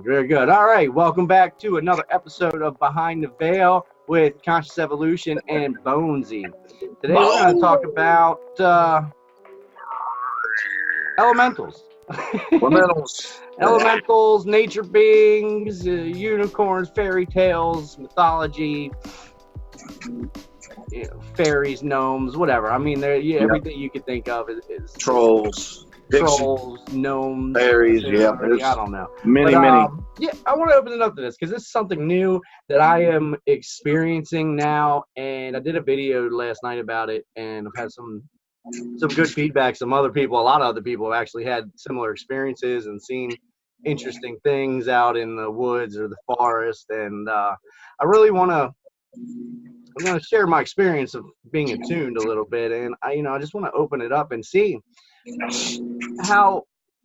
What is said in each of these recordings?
Very good. All right. Welcome back to another episode of Behind the Veil with Conscious Evolution and BoneZee. Today we're going to talk about elementals. Elementals, nature beings, unicorns, fairy tales, mythology, fairies, gnomes, whatever. I mean, everything you could think of is trolls. Gnomes, fairies, I don't know. Many. Yeah, I want to open it up to this because this is something new that I am experiencing now, and I did a video last night about it, and I've had some good feedback. A lot of other people have actually had similar experiences and seen interesting things out in the woods or the forest, and I really want to. I'm going to share my experience of being attuned a little bit, and I just want to open it up and see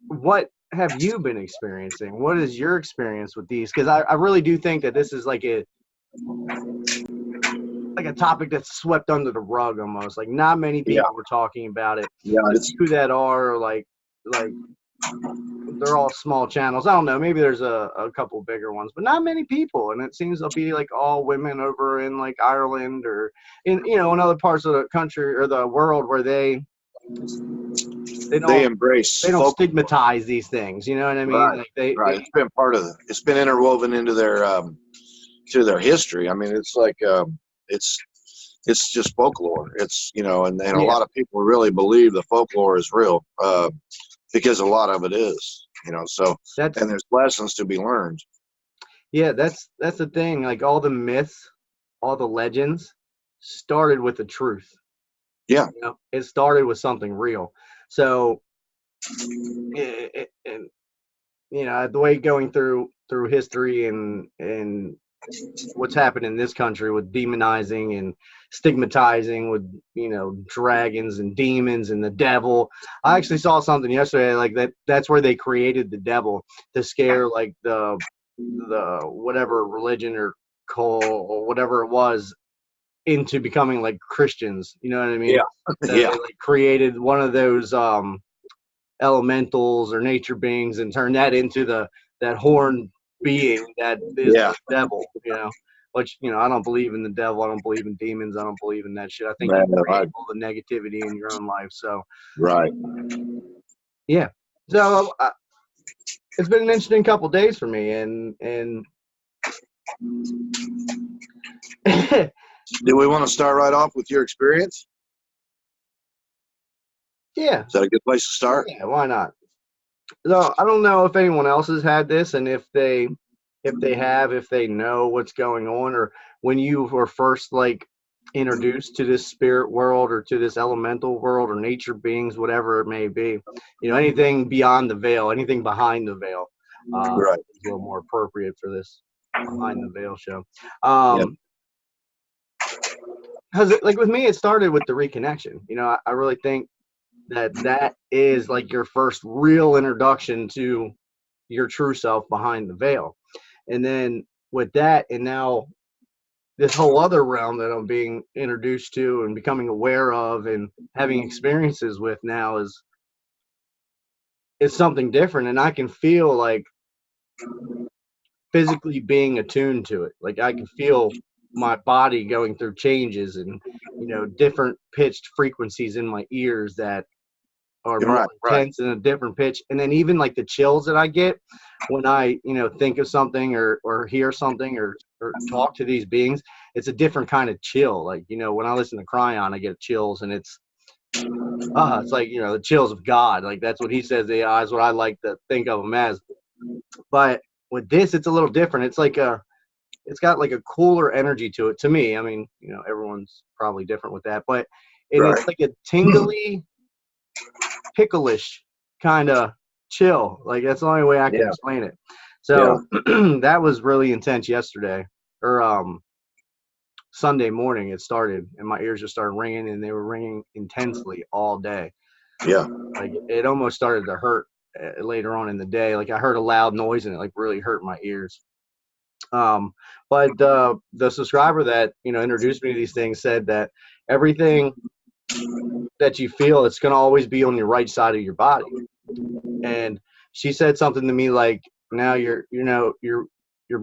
what have you been experiencing? What is your experience with these? Because I really do think that this is like a topic that's swept under the rug almost. Like not many people were talking about it. Yeah, it's who that are like they're all small channels. I don't know. Maybe there's a couple bigger ones, but not many people. And it seems to be like all women over in like Ireland or in other parts of the country or the world where they don't stigmatize these things. You know what I mean? Right. It's been part of it's been interwoven into their to their history. I mean, it's like it's just folklore. It's and a lot of people really believe the folklore is real because a lot of it is. So and there's lessons to be learned. Yeah, that's the thing. Like all the myths, all the legends started with the truth. Yeah, it started with something real. So, the way going through history and what's happened in this country with demonizing and stigmatizing with dragons and demons and the devil. I actually saw something yesterday like that's where they created the devil to scare like the whatever religion or cult or whatever it was into becoming like Christians. You know what I mean? They created one of those elementals or nature beings and turned that into that horned being that is the devil. Which I don't believe in the devil. I don't believe in demons. I don't believe in that shit. I think you create all the negativity in your own life. So yeah. So it's been an interesting couple days for me, and do we want to start right off with your experience? Yeah. Is that a good place to start? Yeah, why not? So I don't know if anyone else has had this, and if they know what's going on, or when you were first like introduced to this spirit world or to this elemental world or nature beings, whatever it may be, anything beyond the veil, anything behind the veil, right, is a little more appropriate for this Behind the Veil show. Because like with me, it started with the reconnection. I really think that is like your first real introduction to your true self behind the veil. And then with that, and now this whole other realm that I'm being introduced to and becoming aware of and having experiences with now is something different. And I can feel like physically being attuned to it. Like I can feel my body going through changes and different pitched frequencies in my ears that are more intense in a different pitch. And then even like the chills that I get when I think of something or hear something or talk to these beings, it's a different kind of chill. Like when I listen to Cryon, I get chills, and it's like the chills of God. Like that's what he says they are, is what I like to think of them as. But with this, it's a little different. It's like it's got like a cooler energy to it, to me. I mean, everyone's probably different with that, but it's like a tingly, picklish kind of chill. Like that's the only way I can explain it. So that was really intense yesterday, or Sunday morning. It started, and my ears just started ringing, and they were ringing intensely all day. Yeah, like it almost started to hurt later on in the day. Like I heard a loud noise, and it like really hurt my ears. But the subscriber that introduced me to these things said that everything that you feel, it's going to always be on your right side of your body. And she said something to me like, now you're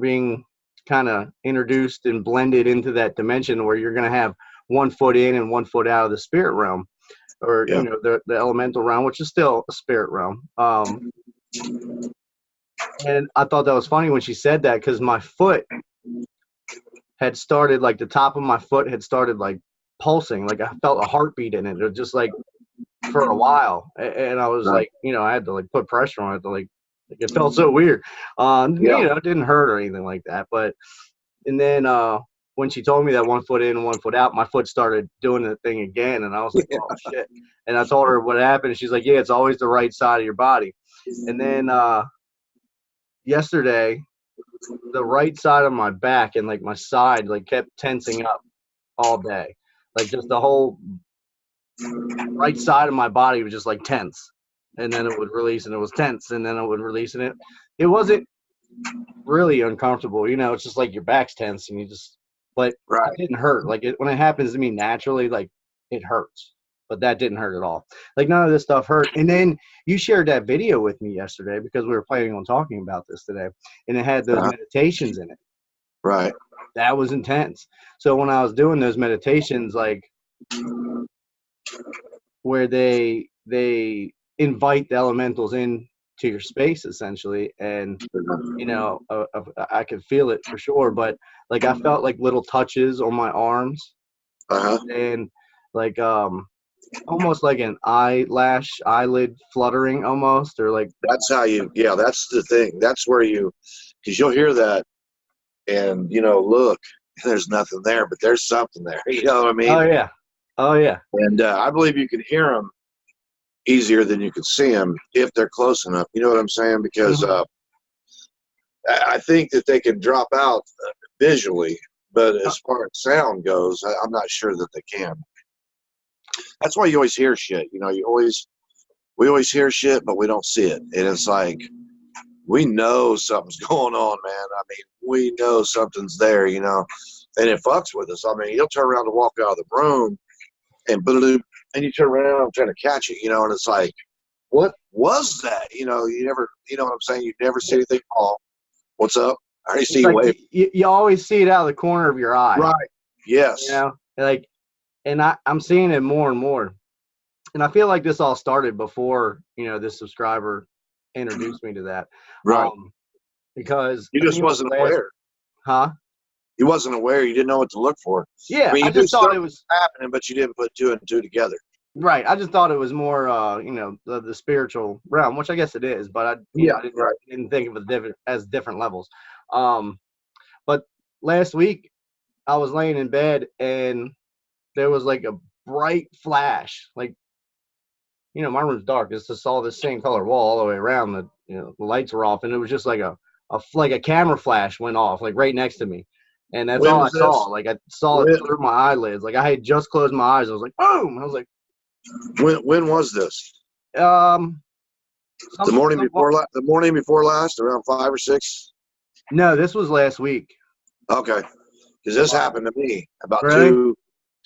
being kind of introduced and blended into that dimension where you're going to have 1 foot in and 1 foot out of the spirit realm, or the elemental realm, which is still a spirit realm. And I thought that was funny when she said that, because my foot had started, like the top of my foot had started like pulsing, like I felt a heartbeat in it, or just like for a while, and I was like, I had to like put pressure on it to like it felt so weird. It didn't hurt or anything like that, but and then when she told me that 1 foot in and 1 foot out, my foot started doing the thing again, and I was like, oh shit. And I told her what happened, and she's like, yeah, it's always the right side of your body. And then yesterday, the right side of my back and like my side like kept tensing up all day, like just the whole right side of my body was just like tense, and then it would release, and it was tense, and then it would release, and it wasn't really uncomfortable, it's just like your back's tense and you just, but it didn't hurt. Like when it happens to me naturally, like it hurts, but that didn't hurt at all. Like none of this stuff hurt. And then you shared that video with me yesterday, because we were planning on talking about this today, and it had those meditations in it. Right. That was intense. So when I was doing those meditations, like where they invite the elementals in to your space essentially, and I could feel it for sure, but like I felt like little touches on my arms, and like almost like an eyelid fluttering almost, or like that's how that's the thing, that's where because you'll hear that, and look, there's nothing there, but there's something there. You know what I mean? Oh yeah. And I believe you can hear them easier than you can see them if they're close enough. You know what I'm saying? Because I think that they can drop out visually, but as far as sound goes, I'm not sure that they can. That's why you always hear shit. We always hear shit, but we don't see it. And it's like, we know something's going on, man. I mean, we know something's there, and it fucks with us. I mean, you'll turn around to walk out of the room, and you turn around trying to catch it, and it's like, what was that? You never, you know what I'm saying? You never see anything fall. What's up? I already see you wave. You always see it out of the corner of your eye. Right. Yes. Like, and I'm seeing it more and more. And I feel like this all started before, this subscriber introduced me to that. Right. Because you just wasn't aware. Huh? You wasn't aware. You didn't know what to look for. Yeah. I mean, I just thought it was happening, but you didn't put 2 and 2 together. Right. I just thought it was more, the spiritual realm, which I guess it is, but I didn't think of it as different levels. But last week I was laying in bed and there was like a bright flash, like, my room's dark. It's just all the same color wall all the way around. The lights were off, and it was just like a camera flash went off, like right next to me. And that's all I saw. Like I saw it through my eyelids. Like I had just closed my eyes. I was like, boom. I was like, when was this? The morning before last, around 5 or 6. No, this was last week. Okay, because this happened to me about two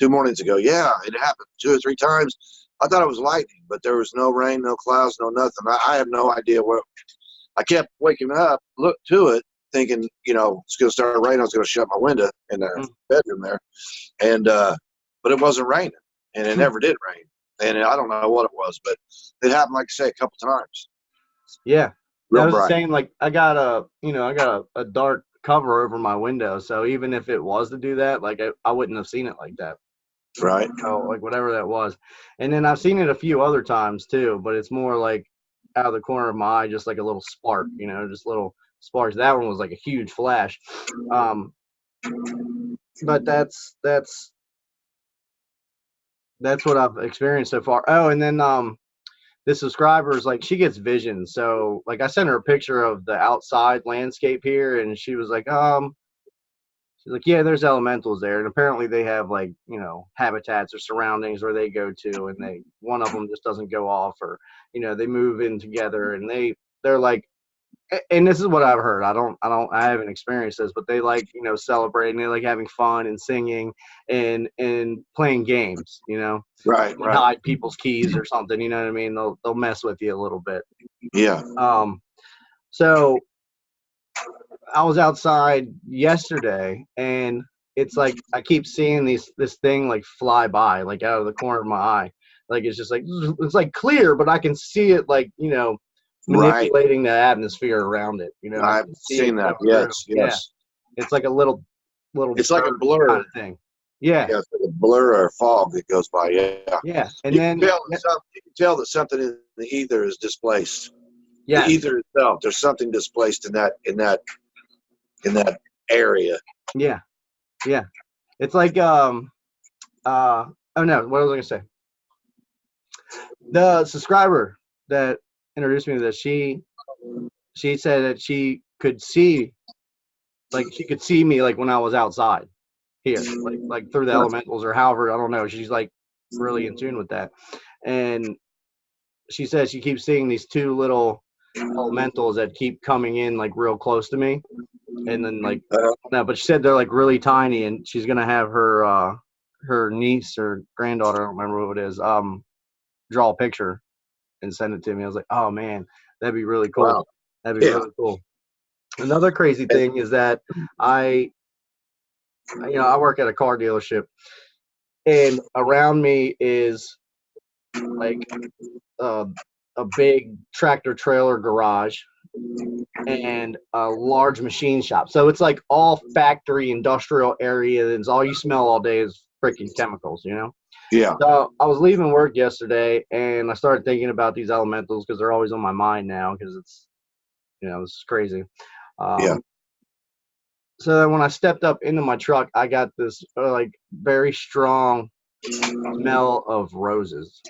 mornings ago. Yeah, it happened 2 or 3 times. I thought it was lightning, but there was no rain, no clouds, no nothing. I had no idea what. I kept waking up, looked to it, thinking, it's going to start raining. I was going to shut my window in the bedroom there, and but it wasn't raining, and it never did rain. And I don't know what it was, but it happened, like I say, a couple times. Yeah, Real I was bright. saying, like I got a dark cover over my window, so even if it was to do that, like I wouldn't have seen it like that. Right. Like whatever that was. And then I've seen it a few other times too, but it's more like out of the corner of my eye, just like a little spark, just little sparks. That one was like a huge flash. But that's what I've experienced so far. Oh, and then the subscribers, like she gets visions. So like I sent her a picture of the outside landscape here, and she was like, she's like, yeah, there's elementals there, and apparently they have like, habitats or surroundings where they go to, and one of them just doesn't go off, or they move in together, and they're like, and this is what I've heard. I haven't experienced this, but they like, celebrating, they like having fun and singing and playing games, Right. hide people's keys or something, you know what I mean? They'll mess with you a little bit. Yeah. So I was outside yesterday, and it's like I keep seeing this thing like fly by, like out of the corner of my eye. Like it's just like it's like clear, but I can see it like Right. manipulating the atmosphere around it. I I've can see it seen that. going through. Yes, Yeah, yes. it's like a little It's like a bird kind blur. of thing. Yeah, Yeah, it's like a blur or a fog that goes by. Yeah. yeah, and then You can tell that something in the ether is displaced. The yes, ether itself, there's something displaced in that area. yeah, yeah. It's like oh no, what was I gonna say? The subscriber that introduced me to this, she said that she could see, like she could see me like when I was outside here, like through the elementals or however, I don't know. She's like really in tune with that. And she says she keeps seeing these two little elementals that keep coming in like real close to me. And then like no, but she said they're like really tiny, and she's gonna have her niece or granddaughter, I don't remember who it is, draw a picture and send it to me. I was like, oh man, that'd be really cool. Wow. That'd be really cool. Another crazy thing is that I work at a car dealership, and around me is like a big tractor trailer garage and a large machine shop. So it's like all factory industrial area. It's all you smell all day is freaking chemicals, Yeah. So I was leaving work yesterday, and I started thinking about these elementals because they're always on my mind now because it's, it's crazy. Yeah. So then when I stepped up into my truck, I got this like very strong smell of roses,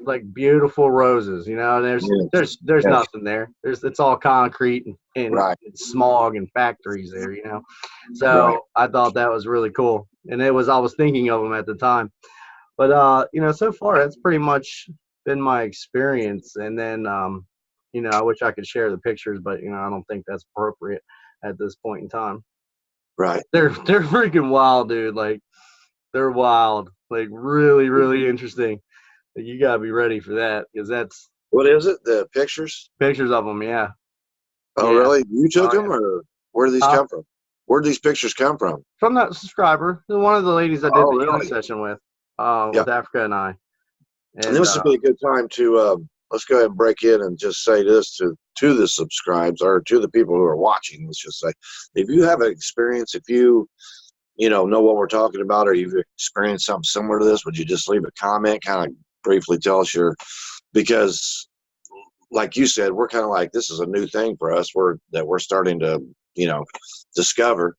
like beautiful roses. And there's nothing there. It's all concrete and smog and factories there. So I thought that was really cool, and I was thinking of them at the time. But so far that's pretty much been my experience. And then I wish I could share the pictures, but I don't think that's appropriate at this point in time. Right. They're freaking wild, dude. Like they're wild, like really, really interesting. You gotta be ready for that because that's What is it? The pictures? pictures of them. Yeah. Oh, Yeah. really? You took them, or where do these come from? Where do these pictures come from? From that subscriber, one of the ladies I did the healing session with Africa and I. And this would be a good time to let's go ahead and break in and just say this to the subscribes, or to the people who are watching. Let's just say, if you have an experience, if you know what we're talking about, or you've experienced something similar to this, would you just leave a comment, kind of briefly tell us because like you said, we're kind of like, this is a new thing for us, we're starting to discover.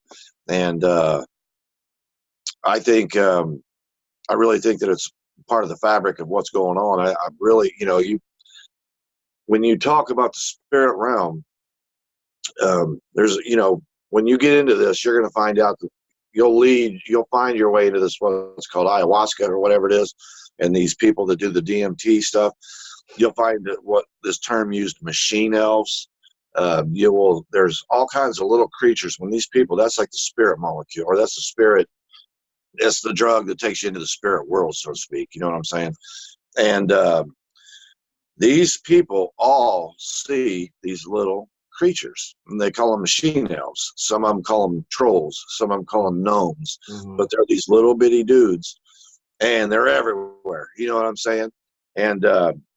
And I think I really think that it's part of the fabric of what's going on. I really, when you talk about the spirit realm, there's, when you get into this, you're going to find out that you'll find your way into this, what's called ayahuasca or whatever it is. And these people that do the DMT stuff, you'll find that what this term used, machine elves. There's all kinds of little creatures. When these people, that's like the spirit molecule, or that's the spirit. It's the drug that takes you into the spirit world, so to speak. You know what I'm saying? And these people all see these little creatures, and they call them machine elves. Some of them call them trolls. Some of them call them gnomes. Mm-hmm. But they're these little bitty dudes, and they're everywhere. You know what I'm saying? And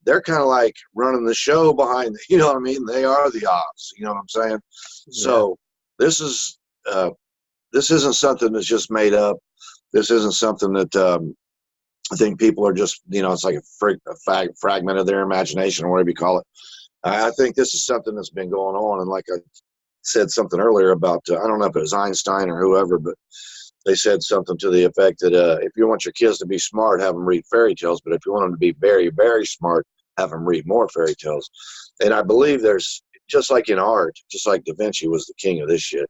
they're kind of like running the show behind. You know what I mean? They are the ops. You know what I'm saying? Yeah. So this isn't something that's just made up. This isn't something that I think people are just, it's like a fragment of their imagination, or whatever you call it. I think this is something that's been going on. And like I said something earlier about, I don't know if it was Einstein or whoever, but they said something to the effect that if you want your kids to be smart, have them read fairy tales. But if you want them to be very, very smart, have them read more fairy tales. And I believe there's, just like in art, just like Da Vinci was the king of this shit.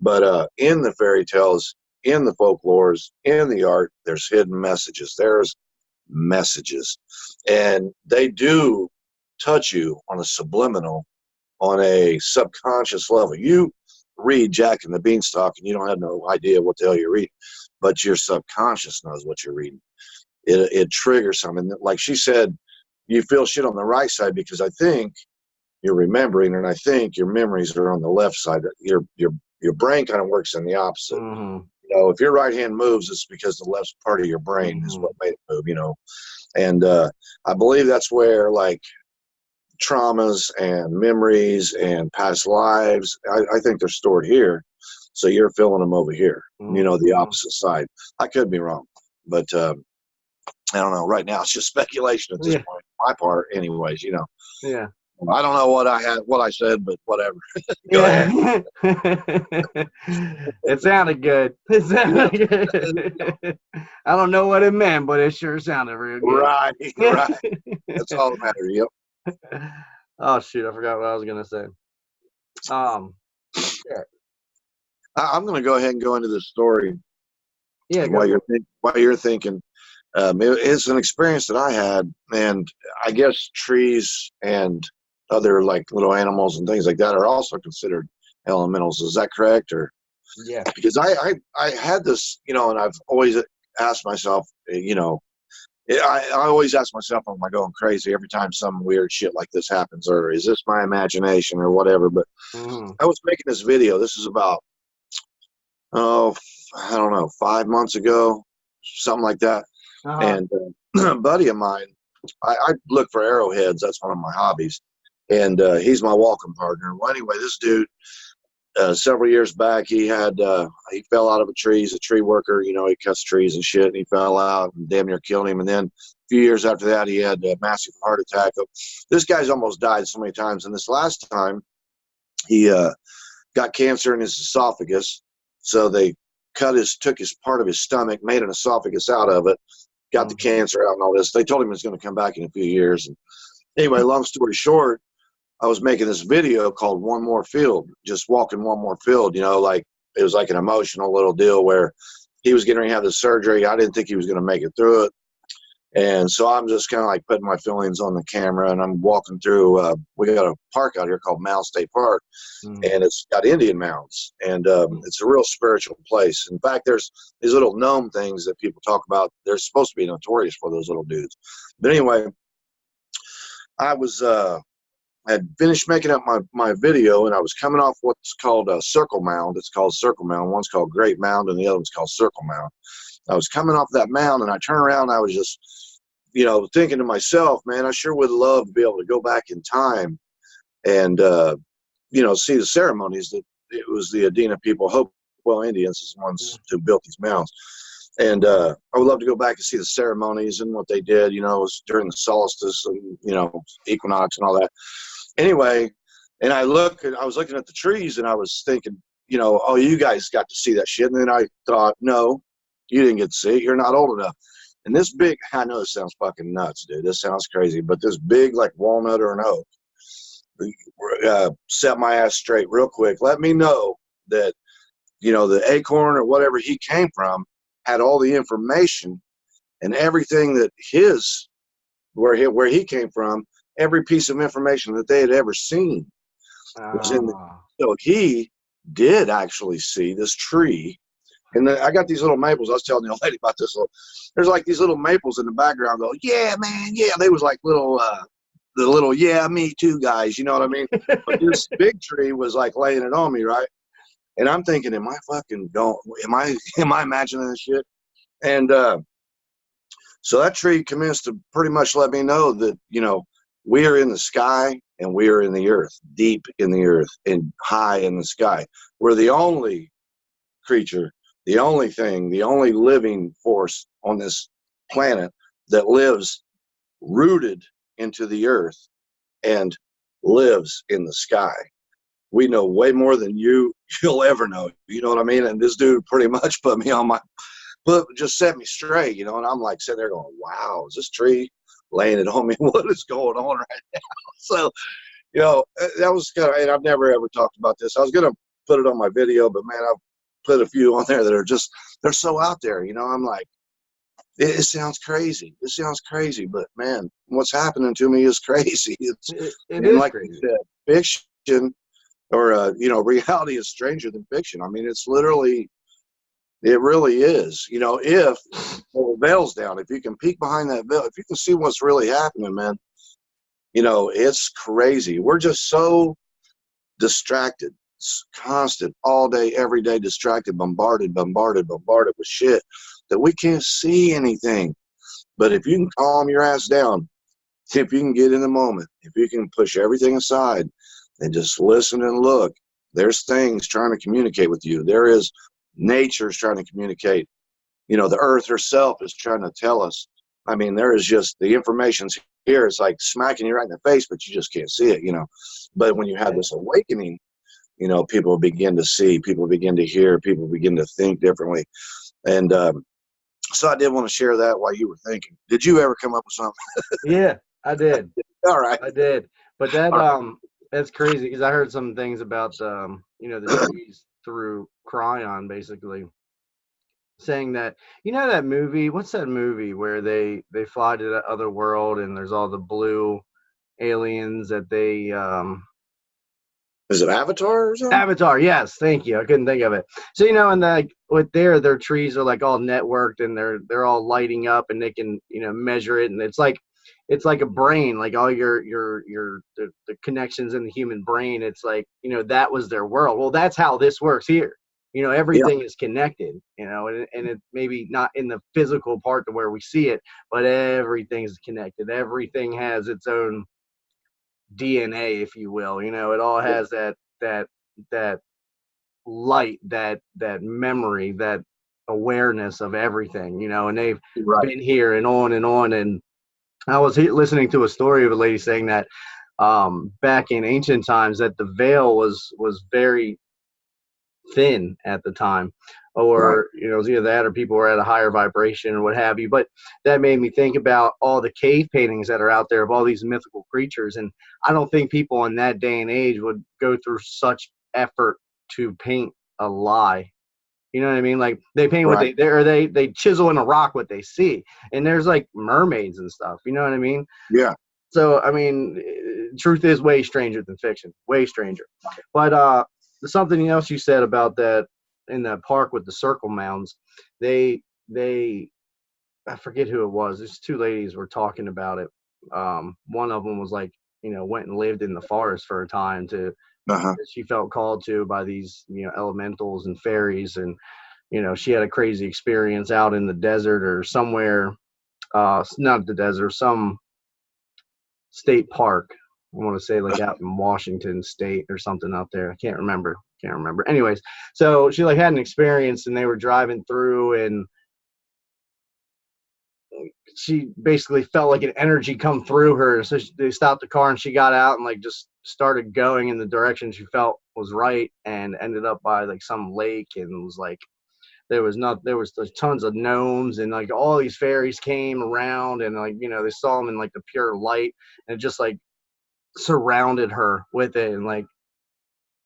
But in the fairy tales, in the folklores, in the art, there's hidden messages. There's messages. And they do touch you on a subliminal, on a subconscious level. You read Jack and the Beanstalk and you don't have no idea what the hell you're reading, but your subconscious knows what you're reading. It triggers something. Like she said, you feel shit on the right side, because I think you're remembering, and I think your memories are on the left side. Your brain kind of works in the opposite. Mm-hmm. You know, if your right hand moves, it's because the left part of your brain is what made it move. You know, and I believe that's where like traumas and memories and past lives, I think they're stored here. So you're feeling them over here, you know, the opposite side. I could be wrong, but I don't know. Right now, it's just speculation at this point. My part, anyways, you know. Yeah. I don't know what I said, but whatever. Go ahead. It sounded good. It sounded good. I don't know what it meant, but it sure sounded real good. Right. That's all that matters. Yep. Oh shoot, I forgot what I was gonna say. Yeah. I'm gonna go ahead and go into this story. Yeah. While you're thinking, it's an experience that I had, and I guess trees and other like little animals and things like that are also considered elementals. Is that correct? Or yeah, because I had this, you know, and I've always asked myself, you know, I always ask myself, am I going crazy every time some weird shit like this happens, or is this my imagination or whatever? But I was making this video. This is about, oh, I don't know, 5 months ago, something like that. And a buddy of mine, I look for arrowheads. That's one of my hobbies. And he's my walking partner. Well, anyway, this dude, several years back, he fell out of a tree. He's a tree worker. You know, he cuts trees and shit. And he fell out and damn near killed him. And then a few years after that, he had a massive heart attack. This guy's almost died so many times. And this last time, he got cancer in his esophagus. So they took his part of his stomach, made an esophagus out of it, got the cancer out and all this. They told him he was going to come back in a few years. And anyway, long story short, I was making this video called One More Field, just walking one more field, you know, like it was like an emotional little deal where he was getting ready to have the surgery. I didn't think he was going to make it through it. And so I'm just kind of like putting my feelings on the camera, and I'm walking through, we got a park out here called Mound State Park, and it's got Indian mounds, and it's a real spiritual place. In fact, there's these little gnome things that people talk about. They're supposed to be notorious for those little dudes. But anyway, I was, had finished making up my video, and I was coming off what's called a circle mound. It's called circle mound. One's called Great Mound, and the other one's called Circle Mound. I was coming off that mound, and I turned around, and I was just, you know, thinking to myself, man, I sure would love to be able to go back in time and, you know, see the ceremonies that it was the Adena people, Hopewell Indians is the ones who built these mounds. And I would love to go back and see the ceremonies and what they did, you know, it was during the solstice and, you know, equinox and all that. Anyway, and I was looking at the trees, and I was thinking, you know, oh, you guys got to see that shit. And then I thought, no, you didn't get to see it. You're not old enough. And this big, I know this sounds fucking nuts, dude. This sounds crazy, but this big, like walnut or an oak, set my ass straight real quick. Let me know that, you know, the acorn or whatever he came from had all the information and everything that where he came from, every piece of information that they had ever seen was in the, so he did actually see this tree. And then I got these little maples. I was telling the old lady about this. There's like these little maples in the background go, yeah, man, yeah. They was like the little, yeah, me too guys. You know what I mean? But this big tree was like laying it on me, right? And I'm thinking, am I imagining this shit? And so that tree commenced to pretty much let me know that, you know, we are in the sky and we are in the earth, deep in the earth and high in the sky. We're the only creature, the only thing, the only living force on this planet that lives rooted into the earth and lives in the sky. We know way more than you'll ever know. You know what I mean? And this dude pretty much just set me straight, you know, and I'm like sitting there going, wow, is this tree laying it on me? What is going on right now? So, you know, that was kind of, and I've never ever talked about this. I was going to put it on my video, but man, I've put a few on there that are just, they're so out there, you know. I'm like, it sounds crazy. It sounds crazy, but man, what's happening to me is crazy. It is like crazy. I said, fiction or, you know, reality is stranger than fiction. I mean, it's literally, it really is, you know, if the veil's down, if you can peek behind that veil, if you can see what's really happening, man, You know, it's crazy. We're just so distracted, constant, all day, every day, distracted, bombarded with shit that we can't see anything. But if you can calm your ass down, if you can get in the moment, if you can push everything aside and just listen and look, there's things trying to communicate with you. There is nature's trying to communicate. You know, the earth herself is trying to tell us. I mean, there is just the information's here. It's like smacking you right in the face, but you just can't see it, you know. But when you have this awakening, you know, people begin to see, people begin to hear, people begin to think differently. And so I did want to share that while you were thinking. Did you ever come up with something? Yeah, I did. All right. I did. But that that's crazy because I heard some things about you know, the trees through Cryon basically saying that, you know, that movie, what's that movie where they fly to that other world and there's all the blue aliens that they Is it Avatar or something? Avatar, yes, thank you. I couldn't think of it. So, you know, and like with their trees are like all networked and they're all lighting up and they can, you know, measure it, and it's like a brain, like all the connections in the human brain. It's like, you know, that was their world. Well, that's how this works here. You know, Yeah. everything is connected, you know, and it maybe not in the physical part to where we see it, but everything's connected. Everything has its own DNA, if you will. You know, it all has that light, that memory, that awareness of everything. You know, and they've been here and on and on. And I was listening to a story of a lady saying that back in ancient times that the veil was very thin at the time, or you know, it was either that or people were at a higher vibration or what have you. But that made me think about all the cave paintings that are out there of all these mythical creatures, and I don't think people in that day and age would go through such effort to paint a lie. You know what I mean? Like they paint what they chisel in a rock what they see, and there's like mermaids and stuff. You know what I mean? Yeah. So I mean, truth is way stranger than fiction, way stranger. But something else you said about that in that park with the circle mounds, they I forget who it was. These two ladies were talking about it. One of them was like, you know, went and lived in the forest for a time to. She felt called to by these, you know, elementals and fairies, and you know, she had a crazy experience out in the desert or somewhere, not the desert, some state park. I want to say like out in Washington State or something out there. I can't remember. Anyways, so she like had an experience and they were driving through and she basically felt like an energy come through her. So they stopped the car and she got out and like just started going in the direction she felt was right, and ended up by like some lake, and it was like there was tons of gnomes and like all these fairies came around, and like, you know, they saw them in like the pure light, and it just like surrounded her with it, and like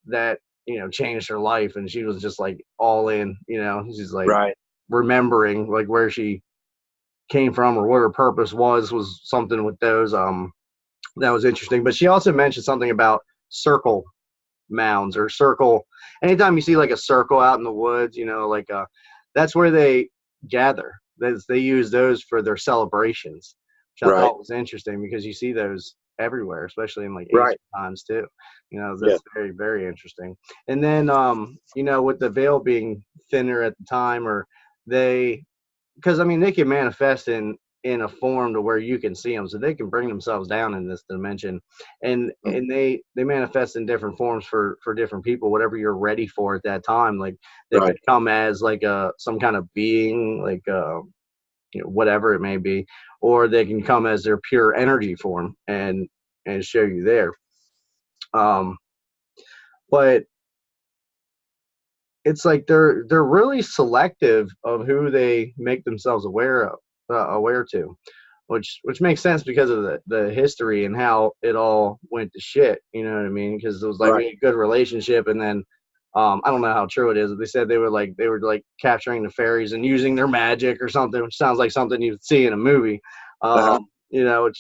that, you know, changed her life, and she was just like all in, you know. She's like remembering like where she came from or what her purpose was something with those that was interesting. But she also mentioned something about circle mounds or circle. Anytime you see like a circle out in the woods, you know, like that's where they gather. They use those for their celebrations, which I thought was interesting because you see those everywhere, especially in like ancient times too. You know, that's very, very interesting. And then you know, with the veil being thinner at the time, or because I mean they can manifest in a form to where you can see them, so they can bring themselves down in this dimension, and they manifest in different forms for different people, whatever you're ready for at that time. Like they could come as like some kind of being, like you know, whatever it may be, or they can come as their pure energy form and show you there. But it's like they're really selective of who they make themselves aware to, which makes sense because of the history and how it all went to shit. You know what I mean? Because it was like we had a good relationship, and then I don't know how true it is, but they said they were like capturing the fairies and using their magic or something, which sounds like something you'd see in a movie. You know,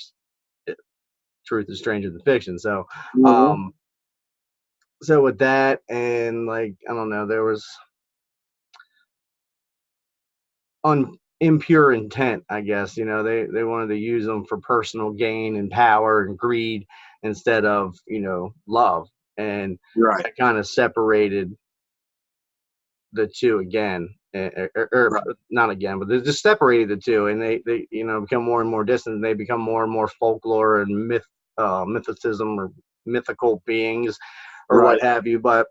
truth is stranger than fiction. So so with that, and like I don't know, there was impure intent, I guess. They wanted to use them for personal gain and power and greed instead of love, and Right. that kind of separated the two again, or Right. not again, but they just separated the two, and they become more and more distant. And they become more and more folklore and mythicism, or mythical beings, or Right. what have you. But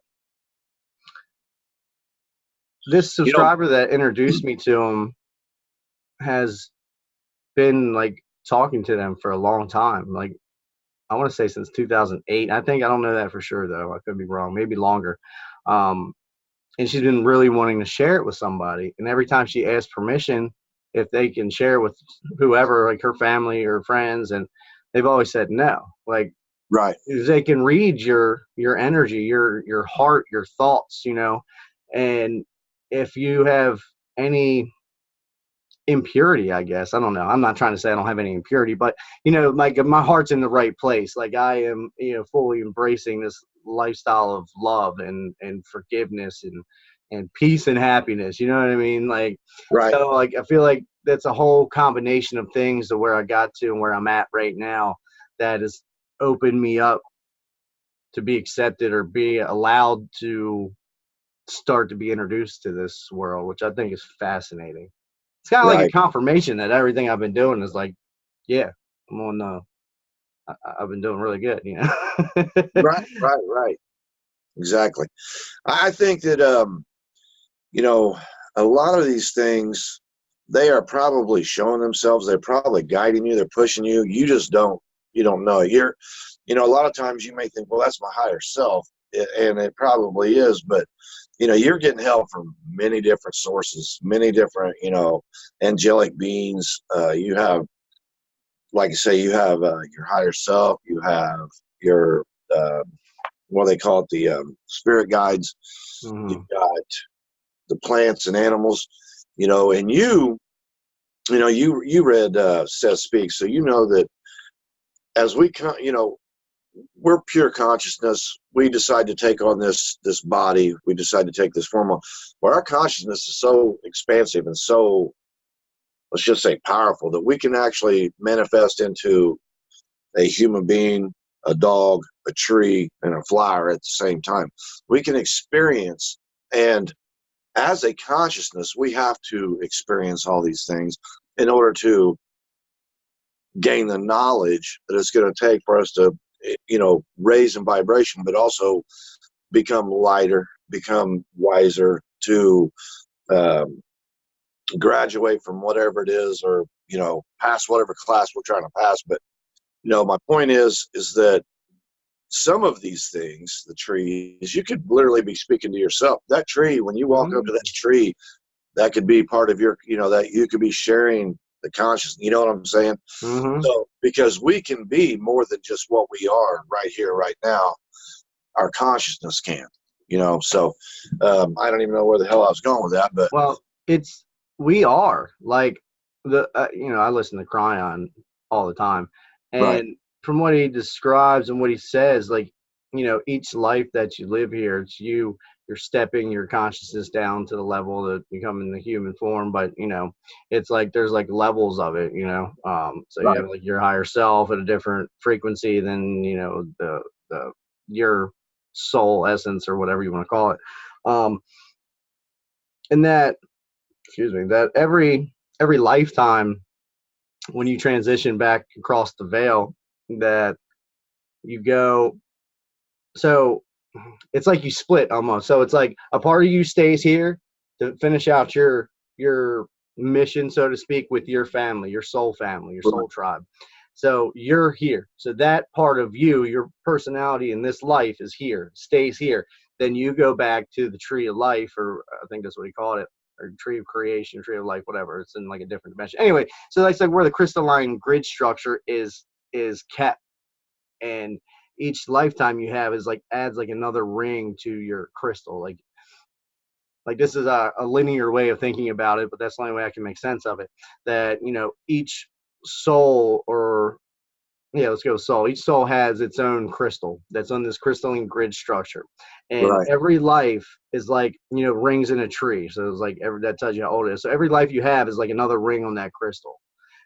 this You know, subscriber that introduced me to him has been like talking to them for a long time. Like, I want to say since 2008. I don't know that for sure though. I could be wrong. Maybe longer. Um, and she's been really wanting to share it with somebody. And every time she asks permission, if they can share with whoever, like her family or friends, and they've always said no. Like, right. they can read your energy, your heart, your thoughts, and if you have any impurity, I guess. I don't know. I'm not trying to say I don't have any impurity, but like, my heart's in the right place. Like, I am, fully embracing this lifestyle of love and forgiveness and peace and happiness. You know what I mean? Like, Right. so like, I feel like that's a whole combination of things to where I got to and where I'm at right now that has opened me up to be accepted or be allowed to start to be introduced to this world, which I think is fascinating. It's kind of like a Right. confirmation that everything I've been doing is like, yeah, I'm on. I've been doing really good, Right. Right. Right. Exactly. I think that a lot of these things, they are probably showing themselves. They're probably guiding you. They're pushing you. You don't know. A lot of times you may think, well, that's my higher self, and it probably is. But you're getting help from many different sources, many different, angelic beings. You have, like I say, you have your higher self. You have your what do they call it, the spirit guides. You've Hmm. got the plants and animals, and you read Seth Speaks, so you know that as we're pure consciousness. We decide to take on this body. We decide to take this form on. But our consciousness is so expansive and so, let's just say, powerful, that we can actually manifest into a human being, a dog, a tree, and a flower at the same time. We can experience, and as a consciousness, we have to experience all these things in order to gain the knowledge that it's going to take for us to, raise in vibration, but also become lighter, become wiser, to um, graduate from whatever it is, or pass whatever class we're trying to pass. But my point is that some of these things, the trees, you could literally be speaking to yourself. That tree, when you walk up to that tree, that could be part of your, that you could be sharing the consciousness. You know what I'm saying? Hmm. So, because we can be more than just what we are right here, right now, our consciousness can, So, I don't even know where the hell I was going with that, but Well, we are like I listen to Cryon all the time, right, and from what he describes and what he says, like, each life that you live here, it's you're stepping your consciousness down to the level to become in the human form. But it's like there's like levels of it. So you right, have like your higher self at a different frequency than the your soul essence, or whatever you want to call it. And that, excuse me, that every lifetime, when you transition back across the veil, that you go, so it's like you split almost. So it's like a part of you stays here to finish out your mission, so to speak, with your family, your soul family, your right, soul tribe. So you're here. So that part of you, your personality in this life, is here, stays here. Then you go back to the tree of life, or I think that's what he called it, or tree of creation, tree of life, whatever. It's in like a different dimension. Anyway, so that's like where the crystalline grid structure is kept, and each lifetime you have is like adds like another ring to your crystal. Like this is a linear way of thinking about it, but that's the only way I can make sense of it. That each soul, or Yeah, let's go soul. Each soul has its own crystal that's on this crystalline grid structure. And Right. every life is like, rings in a tree. So it's like that tells you how old it is. So every life you have is like another ring on that crystal.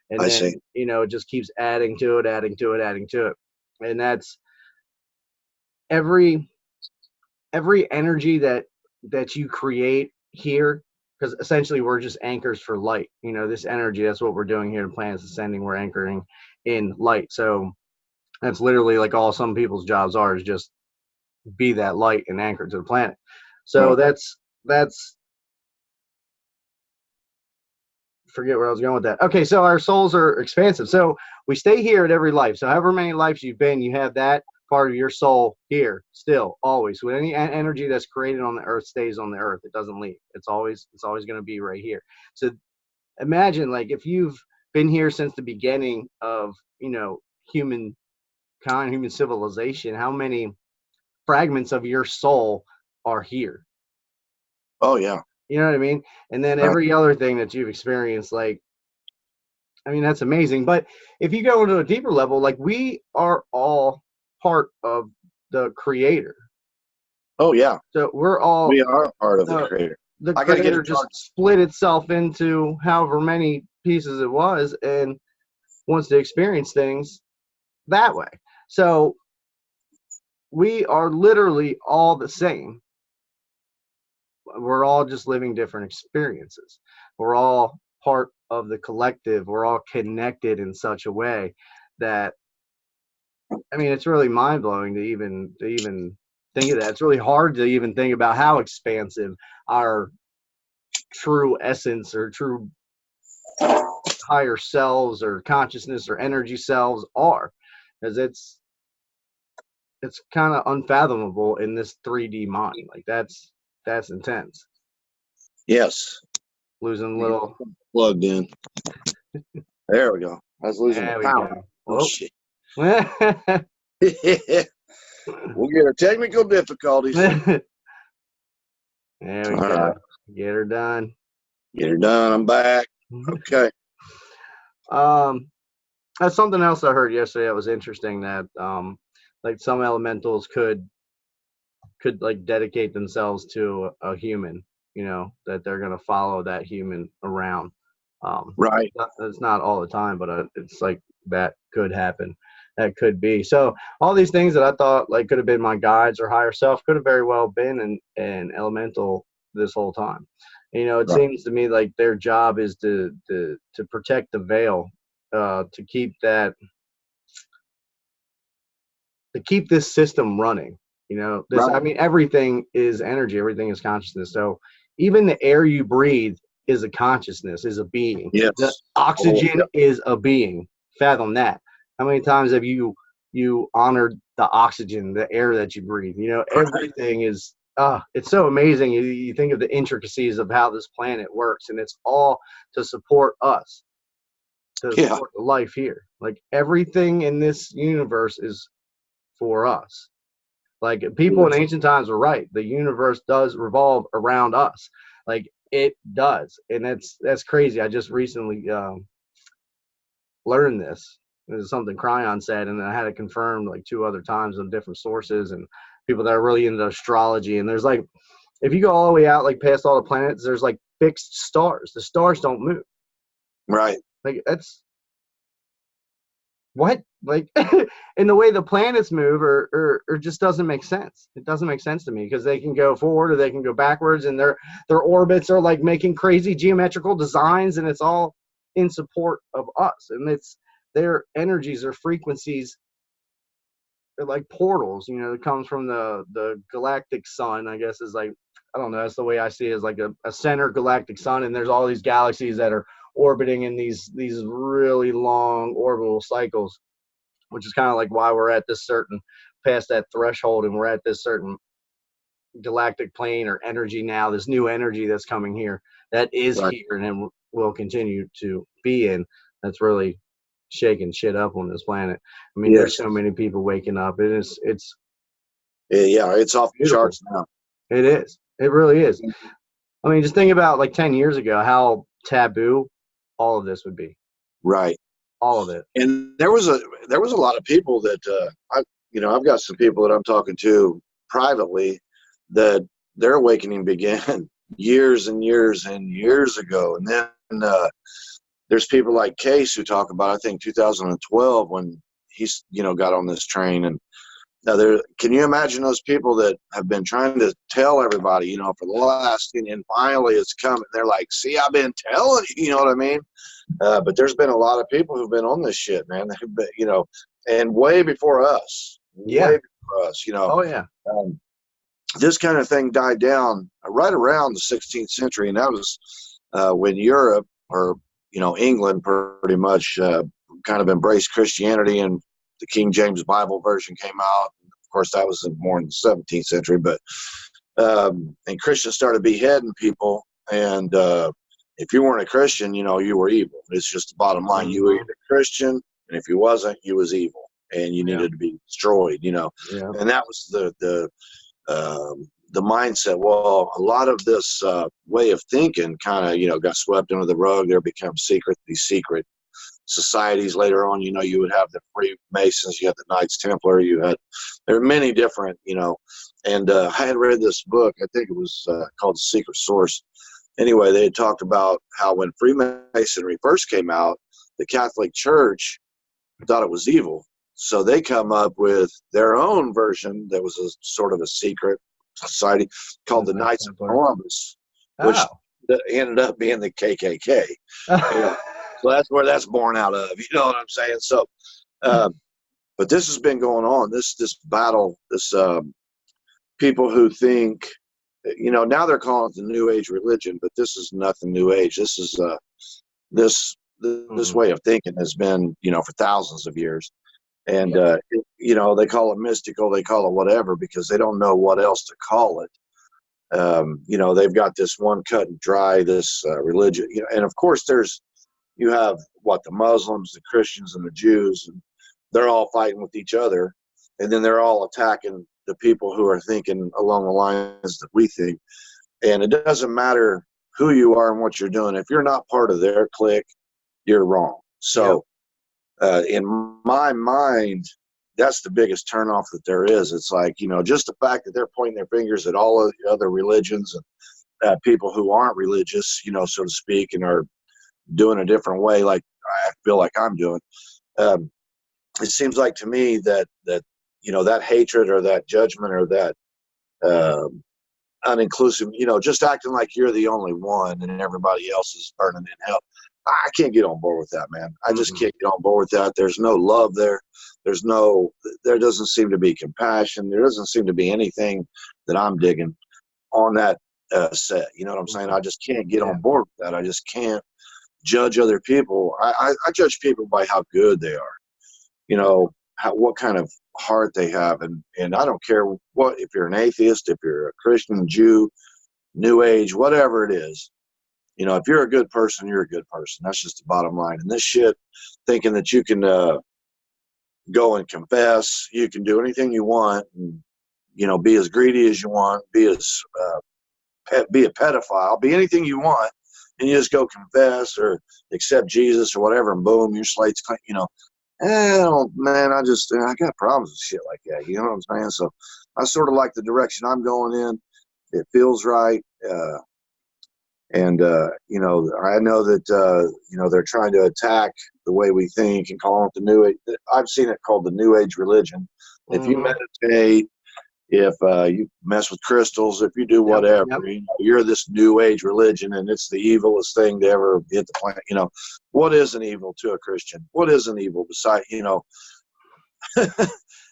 And I then, see. it just keeps adding to it, adding to it, adding to it. And that's every energy that you create here, because essentially we're just anchors for light. This energy, that's what we're doing here in Planets Ascending. We're anchoring in light. So that's literally like all some people's jobs are, is just be that light and anchor to the planet. So Right. that's forget where I was going with that. Okay, so our souls are expansive. So we stay here at every life. So however many lives you've been, you have that part of your soul here still, always. With any energy that's created on the earth stays on the earth. It doesn't leave. It's always going to be right here. So imagine, like, if you've been here since the beginning of human civilization, how many fragments of your soul are here? Oh yeah. You know what I mean? And then Right. every other thing that you've experienced, like, I mean, that's amazing. But if you go into a deeper level, like, we are all part of the creator. Oh yeah. So we're all, We are part of the creator. the I gotta get creator a just chart. split itself into however many pieces it was and wants to experience things that way. So we are literally all the same. We're all just living different experiences. We're all part of the collective. We're all connected in such a way that, I mean, it's really mind blowing to even think of that. It's really hard to even think about how expansive our true essence or true higher selves or consciousness or energy selves are, because it's kind of unfathomable in this 3D mind. Like, that's intense. Yes. Losing little. Plugged in. There we go. I was losing the There we power. go. Oh shit. There We'll get our technical difficulties. we All go. right. Get her done. Get her done. I'm back. Okay. That's something else I heard yesterday that was interesting, that like some elementals could like dedicate themselves to a human, that they're going to follow that human around. Right. It's not all the time, but it's like that could happen. That could be. So all these things that I thought like could have been my guides or higher self could have very well been an elemental this whole time. It Right. seems to me like their job is to protect the veil, to keep this system running. Right. I mean, everything is energy, everything is consciousness. So even the air you breathe is a consciousness, is a being. Yes. The oxygen Oh, yeah. is a being. Fathom that. How many times have you honored the oxygen, the air that you breathe? Everything is it's so amazing. You think of the intricacies of how this planet works, and it's all to support us, to support the life here. Like, everything in this universe is for us. Like, people in ancient times were right. The universe does revolve around us. Like, it does. And that's crazy. I just recently learned this. This is something Cryon said, and I had it confirmed like 2 other times on different sources and people that are really into astrology. And there's like, if you go all the way out, like past all the planets, there's like fixed stars. The stars don't move. Right. Like, that's what? Like, and the way the planets move or just doesn't make sense. It doesn't make sense to me, because they can go forward or they can go backwards, and their orbits are like making crazy geometrical designs, and it's all in support of us. And it's their energies or frequencies. They're like portals, that comes from the galactic sun, I guess, is like, I don't know, that's the way I see it, is like a center galactic sun, and there's all these galaxies that are orbiting in these really long orbital cycles, which is kind of like why we're at this certain, past that threshold, and we're at this certain galactic plane or energy now, this new energy that's coming here, that is Right. here and will continue to be in. That's really shaking shit up on this planet. I mean, there's so many people waking up. It's It's off the beautiful. charts now. It is. It really is. I mean, just think about like 10 years ago, how taboo all of this would be. Right. all of it. And there was a lot of people that I've got some people that I'm talking to privately that their awakening began years and years and years ago. And then there's people like Case who talk about, I think 2012 when he's got on this train. And now can you imagine those people that have been trying to tell everybody, for the last, and finally it's coming. They're like, see, I've been telling you, you know what I mean? But there's been a lot of people who've been on this shit, man. And way before us. Yeah. Way before us, Oh yeah. This kind of thing died down right around the 16th century, and that was when Europe, or England, pretty much kind of embraced Christianity, and the King James Bible version came out. Of course, that was more in the 17th century, but and Christians started beheading people, and if you weren't a Christian, you were evil. It's just the bottom line. Mm-hmm. You were either Christian, and if you wasn't, you was evil, and you needed to be destroyed. Yeah. And that was the mindset. Well, a lot of this way of thinking kind of got swept under the rug. There become these secret societies later on. You would have the Freemasons, you had the Knights Templar, there are many different, and I had read this book, I think it was called The Secret Source. Anyway, they had talked about how when Freemasonry first came out, the Catholic Church thought it was evil. So they come up with their own version that was a sort of a secret society called the Knights of Columbus, which ended up being the KKK. So that's where that's born out of. You know what I'm saying? So, but this has been going on. This battle. This people who think, now they're calling it the New Age religion, but this is nothing New Age. This is this way of thinking has been for thousands of years. And, they call it mystical, they call it whatever, because they don't know what else to call it. They've got this one cut and dry, this religion, and of course you have the Muslims, the Christians, and the Jews, and they're all fighting with each other. And then they're all attacking the people who are thinking along the lines that we think. And it doesn't matter who you are and what you're doing. If you're not part of their clique, you're wrong. So, in my mind, that's the biggest turnoff that there is. It's like, just the fact that they're pointing their fingers at all of the other religions and people who aren't religious, so to speak, and are doing a different way, like I feel like I'm doing. It seems like to me that that hatred or that judgment or that uninclusive, just acting like you're the only one and everybody else is burning in hell. I can't get on board with that, man. I just can't get on board with that. There's no love there. There doesn't seem to be compassion. There doesn't seem to be anything that I'm digging on that set. You know what I'm saying? I just can't get on board with that. I just can't judge other people. I judge people by how good they are, what kind of heart they have. And I don't care if you're an atheist, if you're a Christian, Jew, New Age, whatever it is. If you're a good person, you're a good person. That's just the bottom line. And this shit, thinking that you can go and confess, you can do anything you want, and be as greedy as you want, be a pedophile, be anything you want, and you just go confess or accept Jesus or whatever, and boom, your slate's clean. Man, I got problems with shit like that. You know what I'm saying? So I sort of like the direction I'm going in. It feels right. And I know that, they're trying to attack the way we think and call it the New Age. I've seen it called the New Age religion. If you meditate, if you mess with crystals, if you do whatever, you're this New Age religion, and it's the evilest thing to ever hit the planet. What is an evil to a Christian? What is an evil beside,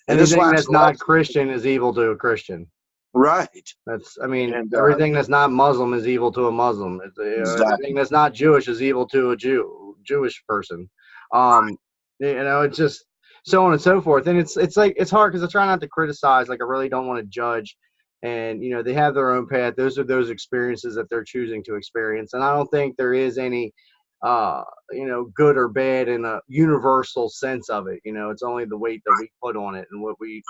Anything that's not Christian is evil to a Christian. Right. Everything that's not Muslim is evil to a Muslim. Everything that's not Jewish is evil to a Jewish person. It's just so on and so forth. And it's hard because I try not to criticize. Like, I really don't want to judge. And, they have their own path. Those are those experiences that they're choosing to experience. And I don't think there is any, good or bad in a universal sense of it. It's only the weight that we put on it and what we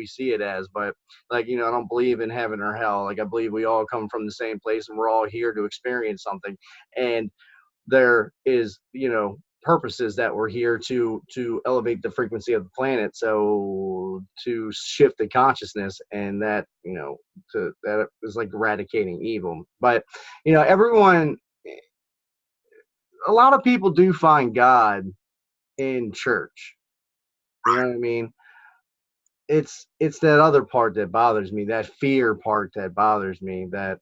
see it as. But I don't believe in heaven or hell. Like, I believe we all come from the same place and we're all here to experience something. And there is, purposes that we're here to elevate the frequency of the planet, so to shift the consciousness, and that, that is like eradicating evil. But everyone, a lot of people do find God in church. You know what I mean? It's that other part that bothers me, that fear part that bothers me, that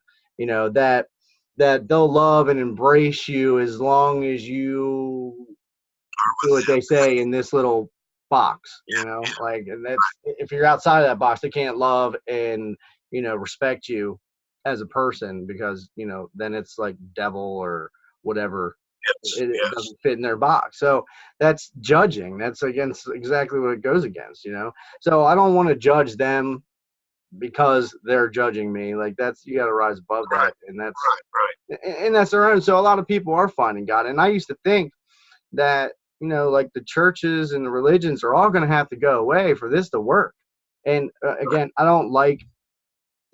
that they'll love and embrace you as long as you do what they say in this little box, like, and that's, if you're outside of that box, they can't love and respect you as a person, because then it's like devil or whatever. It doesn't fit in their box. So that's judging. That's against exactly what it goes against, So I don't want to judge them because they're judging me. Like, that's, you got to rise above that, and that's their own. So a lot of people are finding God, and I used to think that like the churches and the religions are all going to have to go away for this to work. And again, I don't like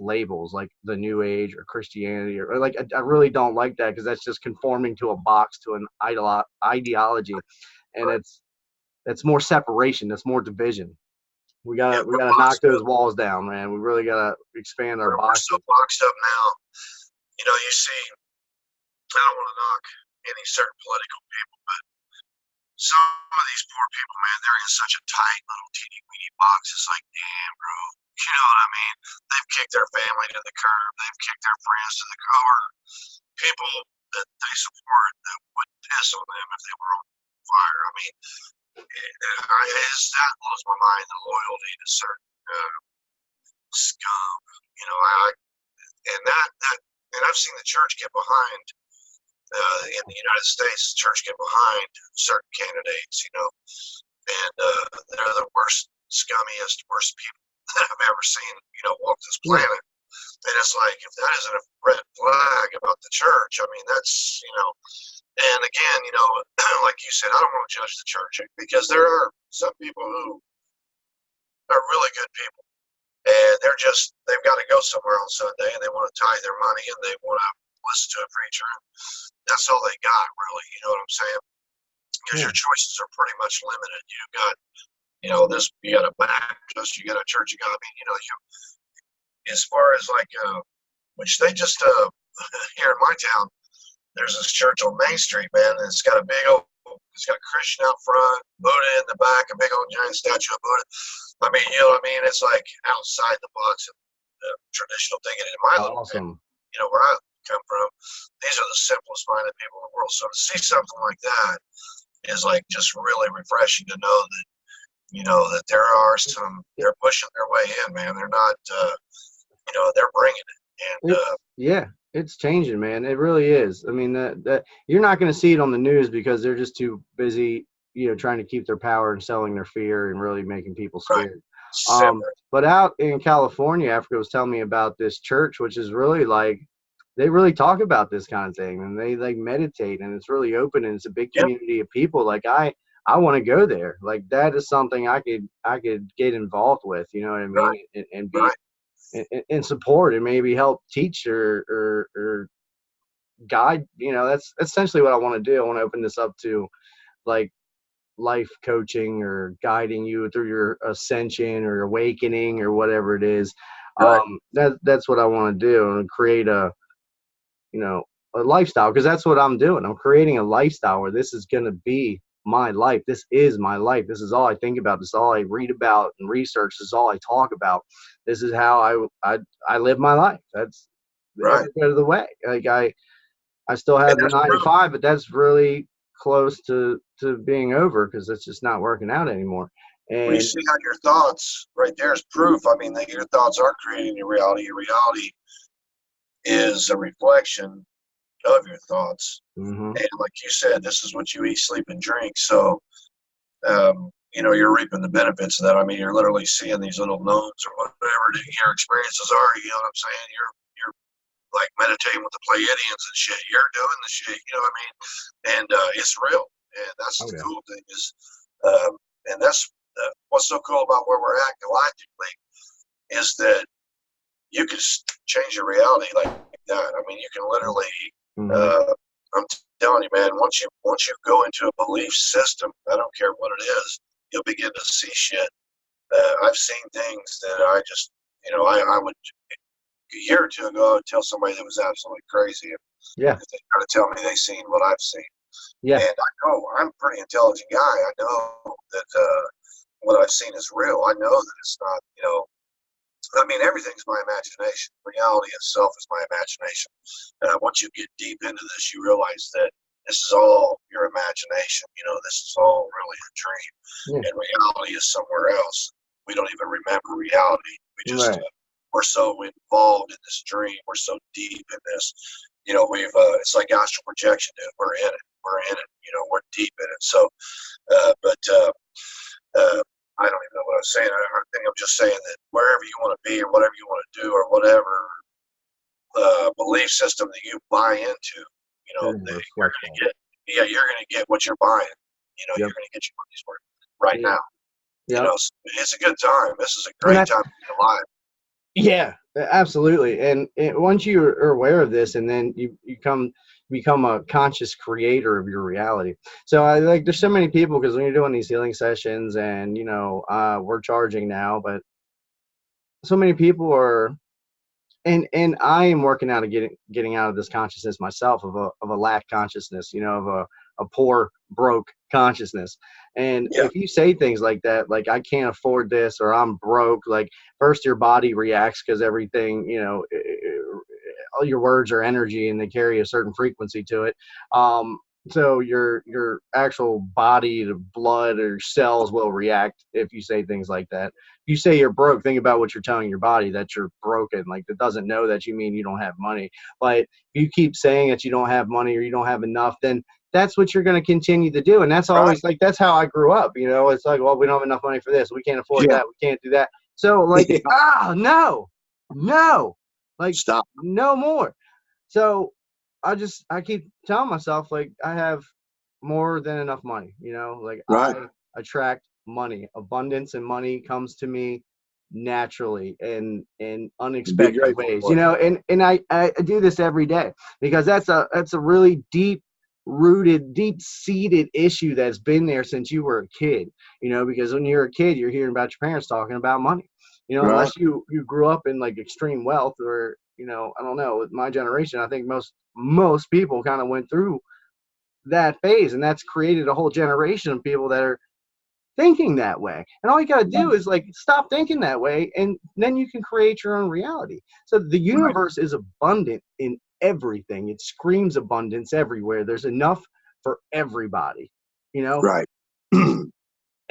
labels like the New Age or Christianity, or like, I really don't like that, because that's just conforming to a box, to an ideology, and it's more separation, that's more division. We gotta knock those walls down, man. We really gotta expand our box. We're so boxed up now. You see, I don't want to knock any certain political people, but some of these poor people, man, they're in such a tight little teeny weeny box. It's like, damn, bro. You know what I mean? They've kicked their family to the curb. They've kicked their friends to the curb. People that they support that would piss on them if they were on fire. I mean, that blows my mind, the loyalty to certain scum. And I've seen the church get behind, in the United States, the church get behind certain candidates, and they're the worst, scummiest, worst people that I've ever seen, walk this planet. And it's like, if that isn't a red flag about the church, I mean, that's, and again, like you said, I don't want to judge the church, because there are some people who are really good people, and they've got to go somewhere on Sunday, and they want to tithe their money, and they want to listen to a preacher, and that's all they got, really. You know what I'm saying? Because your choices are pretty much limited. You got, you got a Baptist, you got a Church of God. I mean, as far as like, which they just, here in my town, there's this church on Main Street, man, and it's got a big old, it's got a Christian out front, Buddha in the back, a big old giant statue of Buddha. I mean, it's like outside the box of the traditional thinking. In my little town, where I come from, these are the simplest minded people in the world. So to see something like that is like just really refreshing to know that, that there are some, they're pushing their way in, man. They're not, they're bringing it. And it's changing, man. It really is. I mean, that you're not going to see it on the news, because they're just too busy, trying to keep their power and selling their fear and really making people scared. But out in California, Africa was telling me about this church, which is really like, they really talk about this kind of thing, and they like meditate, and it's really open, and it's a big community of people. Like, I want to go there. Like, that is something I could get involved with, you know what I mean? And be and support, and maybe help teach or guide. That's essentially what I want to do. I want to open this up to like life coaching, or guiding you through your ascension or awakening or whatever it is. That's what I want to do, and create a lifestyle, because that's what I'm doing. I'm creating a lifestyle where this is going to be my life. This is my life. This is all I think about. This is all I read about and research. This is all I talk about. This is how I live my life. That's every bit of the way. Like, I still have the 9 to 5, but that's really close to being over, because it's just not working out anymore. And you see how your thoughts right there is proof. I mean, that your thoughts are creating your reality. Your reality is a reflection of your thoughts. And like you said, this is what you eat, sleep, and drink. So, you're reaping the benefits of that. I mean, you're literally seeing these little gnomes or whatever your experiences are. You know what I'm saying? You're like meditating with the Pleiadians and shit. You're doing the shit. You know what I mean? And it's real. And that's the cool thing is, and that's what's so cool about where we're at galactically, is that you can change your reality like that. I mean, you can literally, I'm telling you, man, once you go into a belief system, I don't care what it is, you'll begin to see shit. I've seen things that I just, I would, a year or two ago, I would tell somebody that was absolutely crazy. Yeah. If they try to tell me they seen what I've seen. Yeah. And I know I'm a pretty intelligent guy. I know that what I've seen is real. I know that it's not, I mean, everything's my imagination. Reality itself is my imagination. Once you get deep into this, you realize that this is all your imagination. This is all really a dream. Yeah. And reality is somewhere else. We don't even remember reality. We just, we're so involved in this dream. We're so deep in this. It's like astral projection, dude. We're in it. We're we're deep in it. So, I don't even know what I was saying. I think I'm just saying that wherever you want to be or whatever you want to do or whatever belief system that you buy into, you're going to get. Yeah, you're going to get what you're buying. You're going to get your money's worth right now. Yeah. It's a good time. This is a great time to be alive. Yeah, absolutely. And once you are aware of this, and then you become a conscious creator of your reality. So there's so many people, because when you're doing these healing sessions, and we're charging now, but so many people are, and I am working out of getting out of this consciousness myself, of a lack consciousness, of a poor, broke consciousness. And if you say things like that, like I can't afford this, or I'm broke, like first your body reacts, because everything, all your words are energy and they carry a certain frequency to it. So your actual body, the blood or cells will react if you say things like that. If you say you're broke, think about what you're telling your body, that you're broken. Like, it doesn't know that you mean you don't have money. But if you keep saying that you don't have money or you don't have enough, then that's what you're going to continue to do. And that's always like, that's how I grew up. It's like, well, we don't have enough money for this. We can't afford that. We can't do that. So like, no, like, stop, no more. So I keep telling myself, like, I have more than enough money, like I attract money. Abundance and money comes to me naturally and in unexpected ways, and I do this every day, because that's a really deep-rooted, deep-seated issue that's been there since you were a kid, because when you're a kid, you're hearing about your parents talking about money, unless you grew up in like extreme wealth, or I don't know, with my generation, I think most people kind of went through that phase, and that's created a whole generation of people that are thinking that way. And all you got to do is like stop thinking that way, and then you can create your own reality. So the universe is abundant in everything. It screams abundance everywhere. There's enough for everybody, Right.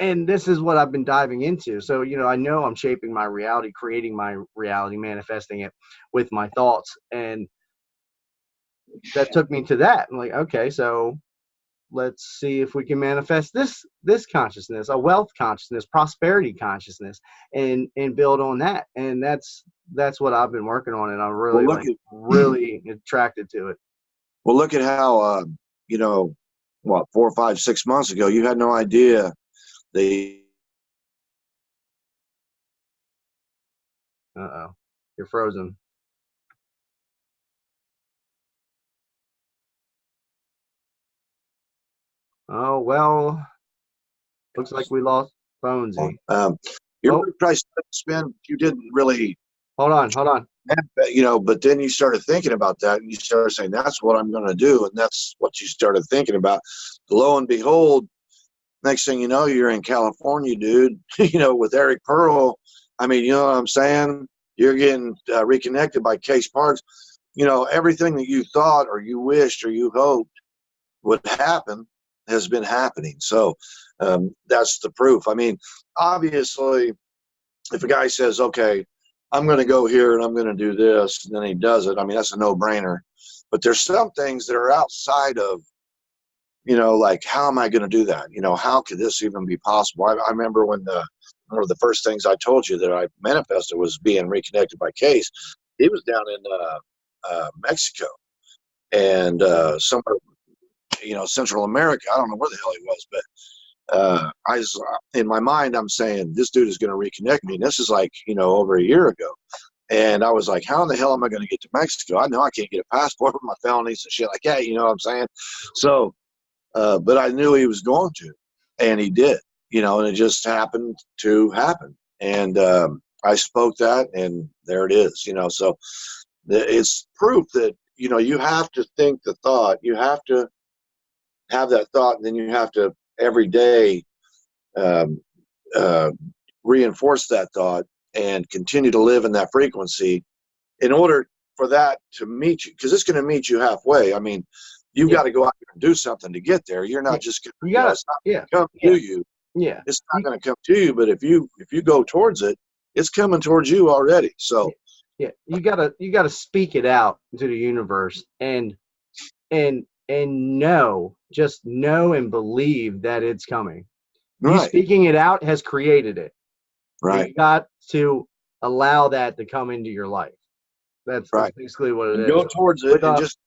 And this is what I've been diving into. So, I know I'm shaping my reality, creating my reality, manifesting it with my thoughts. And that took me to that. I'm like, okay, so let's see if we can manifest this consciousness, a wealth consciousness, prosperity consciousness, and build on that. And that's what I've been working on. And I'm really really attracted to it. Well, look at how, 4, 5, 6 months ago, you had no idea Uh-oh, you're frozen. Oh, well, looks like we lost BoneZee. You're probably spend. You didn't really. Hold on. But then you started thinking about that, and you started saying, that's what I'm going to do. And that's what you started thinking about. Lo and behold, next thing you know, you're in California, dude, with Eric Pearl. I mean, you know what I'm saying? You're getting reconnected by Case Parks. Everything that you thought or you wished or you hoped would happen has been happening. So that's the proof. I mean, obviously, if a guy says, okay, I'm going to go here and I'm going to do this, and then he does it, I mean, that's a no-brainer. But there's some things that are outside of, like, how am I going to do that? How could this even be possible? I remember when one of the first things I told you that I manifested was being reconnected by Case. He was down in Mexico and somewhere, Central America. I don't know where the hell he was, but in my mind, I'm saying this dude is going to reconnect me. And this is like, over a year ago. And I was like, how in the hell am I going to get to Mexico? I know I can't get a passport with my felonies and shit like that. You know what I'm saying? So, but I knew he was going to, and he did, you know, and it just happened to happen. And I spoke that, and there it is, you know. So it's proof that, you know, you have to think the thought, you have to have that thought, and then you have to every day um, reinforce that thought and continue to live in that frequency in order for that to meet you, because it's going to meet you halfway. I mean, you've got to go out there and do something to get there. You're not just going to, it's not going to come to you. Yeah, it's not going to come to you. But if you go towards it, it's coming towards you already. So you gotta speak it out to the universe and just know and believe that it's coming. You speaking it out has created it. Right. You got to allow that to come into your life. That's basically what it is. Go towards it and just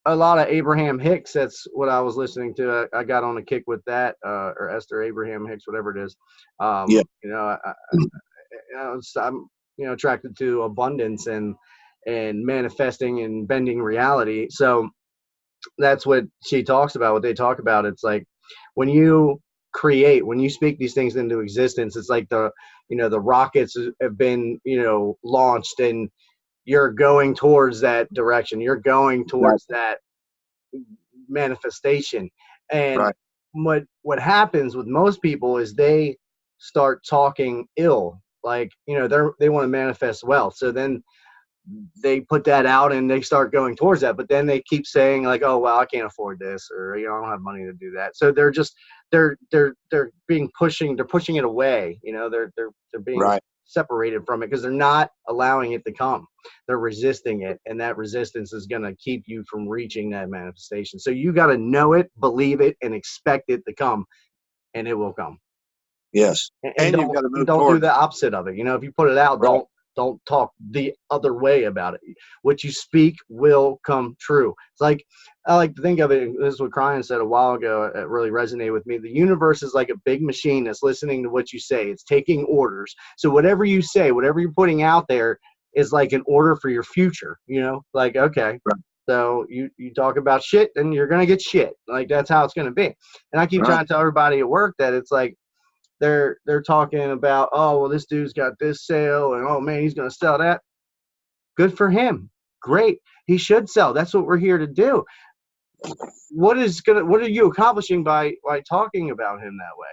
a lot of Abraham Hicks. That's what I was listening to. I got on a kick with that, or Esther Abraham Hicks, whatever it is. You know, I'm attracted to abundance and manifesting and bending reality. So that's what she talks about. What they talk about. It's like when you create, when you speak these things into existence, it's like the rockets have been launched, and you're going towards that direction. You're going towards that manifestation. And what happens with most people is they start talking ill, like they want to manifest wealth. So then they put that out and they start going towards that, but then they keep saying like, oh well, I can't afford this, or I don't have money to do that. So they're just they're pushing it away. They're being separated from it because they're not allowing it to come. They're resisting it, and that resistance is going to keep you from reaching that manifestation. So you got to know it, believe it, and expect it to come, and it will come. Yes. And you've got to move don't do the opposite of it. If you put it out, don't talk the other way about it. What you speak will come true. It's like, I like to think of it, this is what Cryan said a while ago, it really resonated with me. The universe is like a big machine that's listening to what you say. It's taking orders. So whatever you say, whatever you're putting out there is like an order for your future, like, okay. So you talk about shit, then you're going to get shit. Like, that's how it's going to be. And I keep trying to tell everybody at work that it's like, they're talking about, oh, well, this dude's got this sale, and oh man, he's going to sell that. Good for him. Great. He should sell. That's what we're here to do. What are you accomplishing by talking about him that way?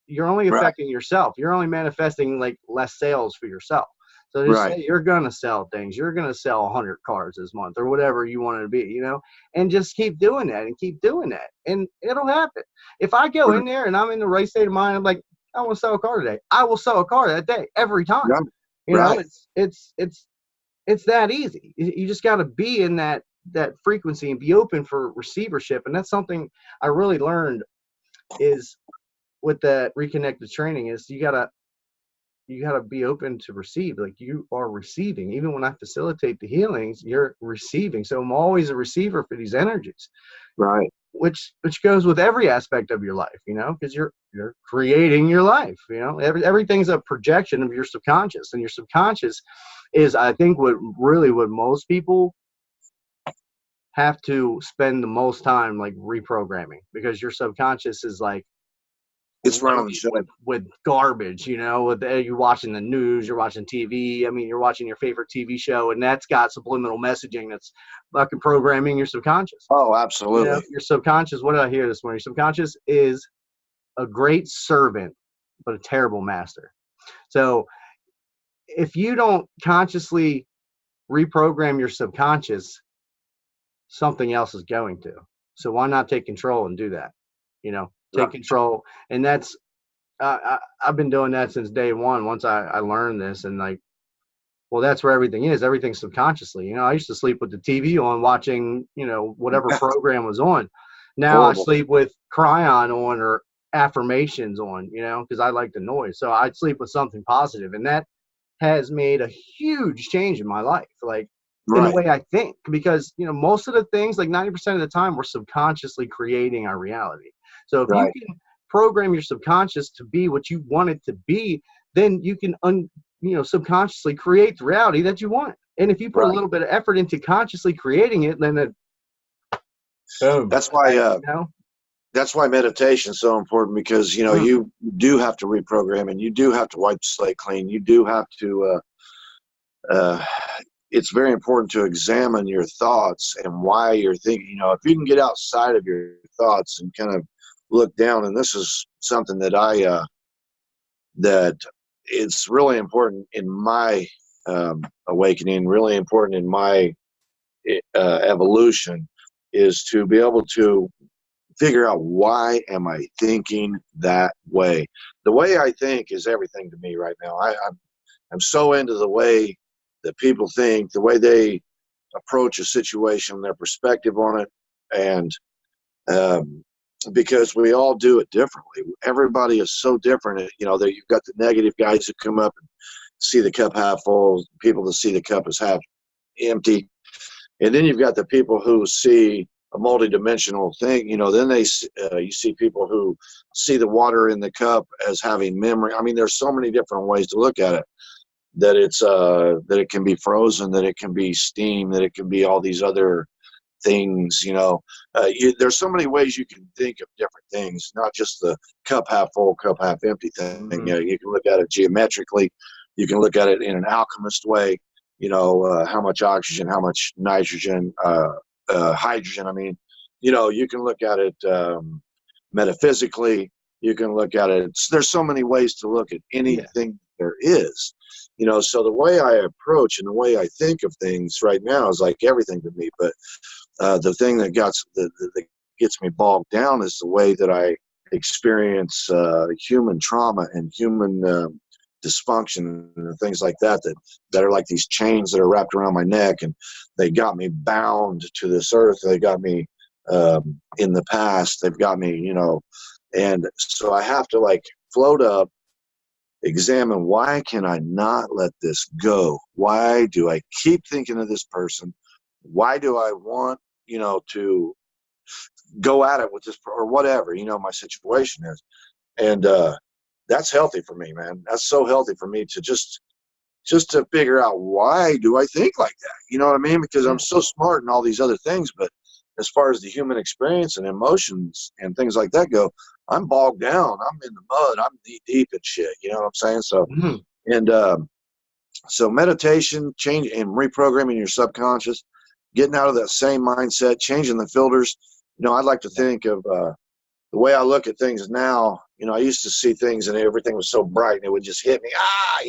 You're only affecting yourself. You're only manifesting like less sales for yourself. So just say you're going to sell things. You're going to sell 100 cars this month or whatever you want it to be, and just keep doing that and keep doing that. And it'll happen. If I go in there and I'm in the right state of mind, I'm like, I want to sell a car today. I will sell a car that day every time. It's that easy. You just got to be in that frequency and be open for receivership. And that's something I really learned is with that reconnected training is you gotta be open to receive. Like, you are receiving. Even when I facilitate the healings, you're receiving. So I'm always a receiver for these energies. Right. Which goes with every aspect of your life, because you're creating your life. Everything's a projection of your subconscious, and your subconscious is, I think, what most people have to spend the most time like reprogramming, because your subconscious is like, it's running the show with garbage, you're watching the news, you're watching TV. I mean, you're watching your favorite TV show, and that's got subliminal messaging that's fucking programming your subconscious. Oh, absolutely. Your subconscious, what did I hear this morning? Your subconscious is a great servant, but a terrible master. So if you don't consciously reprogram your subconscious, something else is going to. So why not take control and do that? Take control. And that's I've been doing that since day one. Once I learned this, and like, well, that's where everything is. Everything's subconsciously. I used to sleep with the TV on, watching whatever program was on. Now I sleep with Cryon on, or affirmations on, because I like the noise. So I sleep with something positive, and that has made a huge change in my life. Like, in the way I think, because most of the things, like 90% of the time, we're subconsciously creating our reality. So if you can program your subconscious to be what you want it to be, then you can subconsciously create the reality that you want. And if you put a little bit of effort into consciously creating it, then boom. That's why meditation is so important, because you do have to reprogram, and you do have to wipe the slate clean. You do have to it's very important to examine your thoughts and why you're thinking. If you can get outside of your thoughts and kind of look down, and this is something that that it's really important in my awakening, really important in my evolution, is to be able to figure out, why am I thinking that way? The way I think is everything to me right now. I'm so into the way that people think, the way they approach a situation, their perspective on it, and because we all do it differently. Everybody is so different. That you've got the negative guys who come up and see the cup half full, people that see the cup as half empty, and then you've got the people who see a multi-dimensional thing. Then you see people who see the water in the cup as having memory. I mean, there's so many different ways to look at it. That it's that it can be frozen, that it can be steam, that it can be all these other things. There's so many ways you can think of different things, not just the cup half full, cup half empty thing. You can look at it geometrically. You can look at it in an alchemist way. How much oxygen, how much nitrogen, hydrogen. I mean, you can look at it metaphysically. You can look at it. There's so many ways to look at anything there is. So the way I approach and the way I think of things right now is like everything to me. But the thing that gets me bogged down is the way that I experience human trauma and human dysfunction and things like that are like these chains that are wrapped around my neck, and they got me bound to this earth. They got me in the past. They've got me, and so I have to float up, examine, why can I not let this go? Why do I keep thinking of this person? Why do I want, to go at it with this, or whatever, my situation is. And that's healthy for me, man. That's so healthy for me to just to figure out, why do I think like that? You know what I mean? Because I'm so smart in all these other things, but as far as the human experience and emotions and things like that go, I'm bogged down. I'm in the mud. I'm knee deep in shit. You know what I'm saying? So, and so meditation, change and reprogramming your subconscious, getting out of that same mindset, changing the filters. I'd like to think of the way I look at things now. I used to see things and everything was so bright and it would just hit me.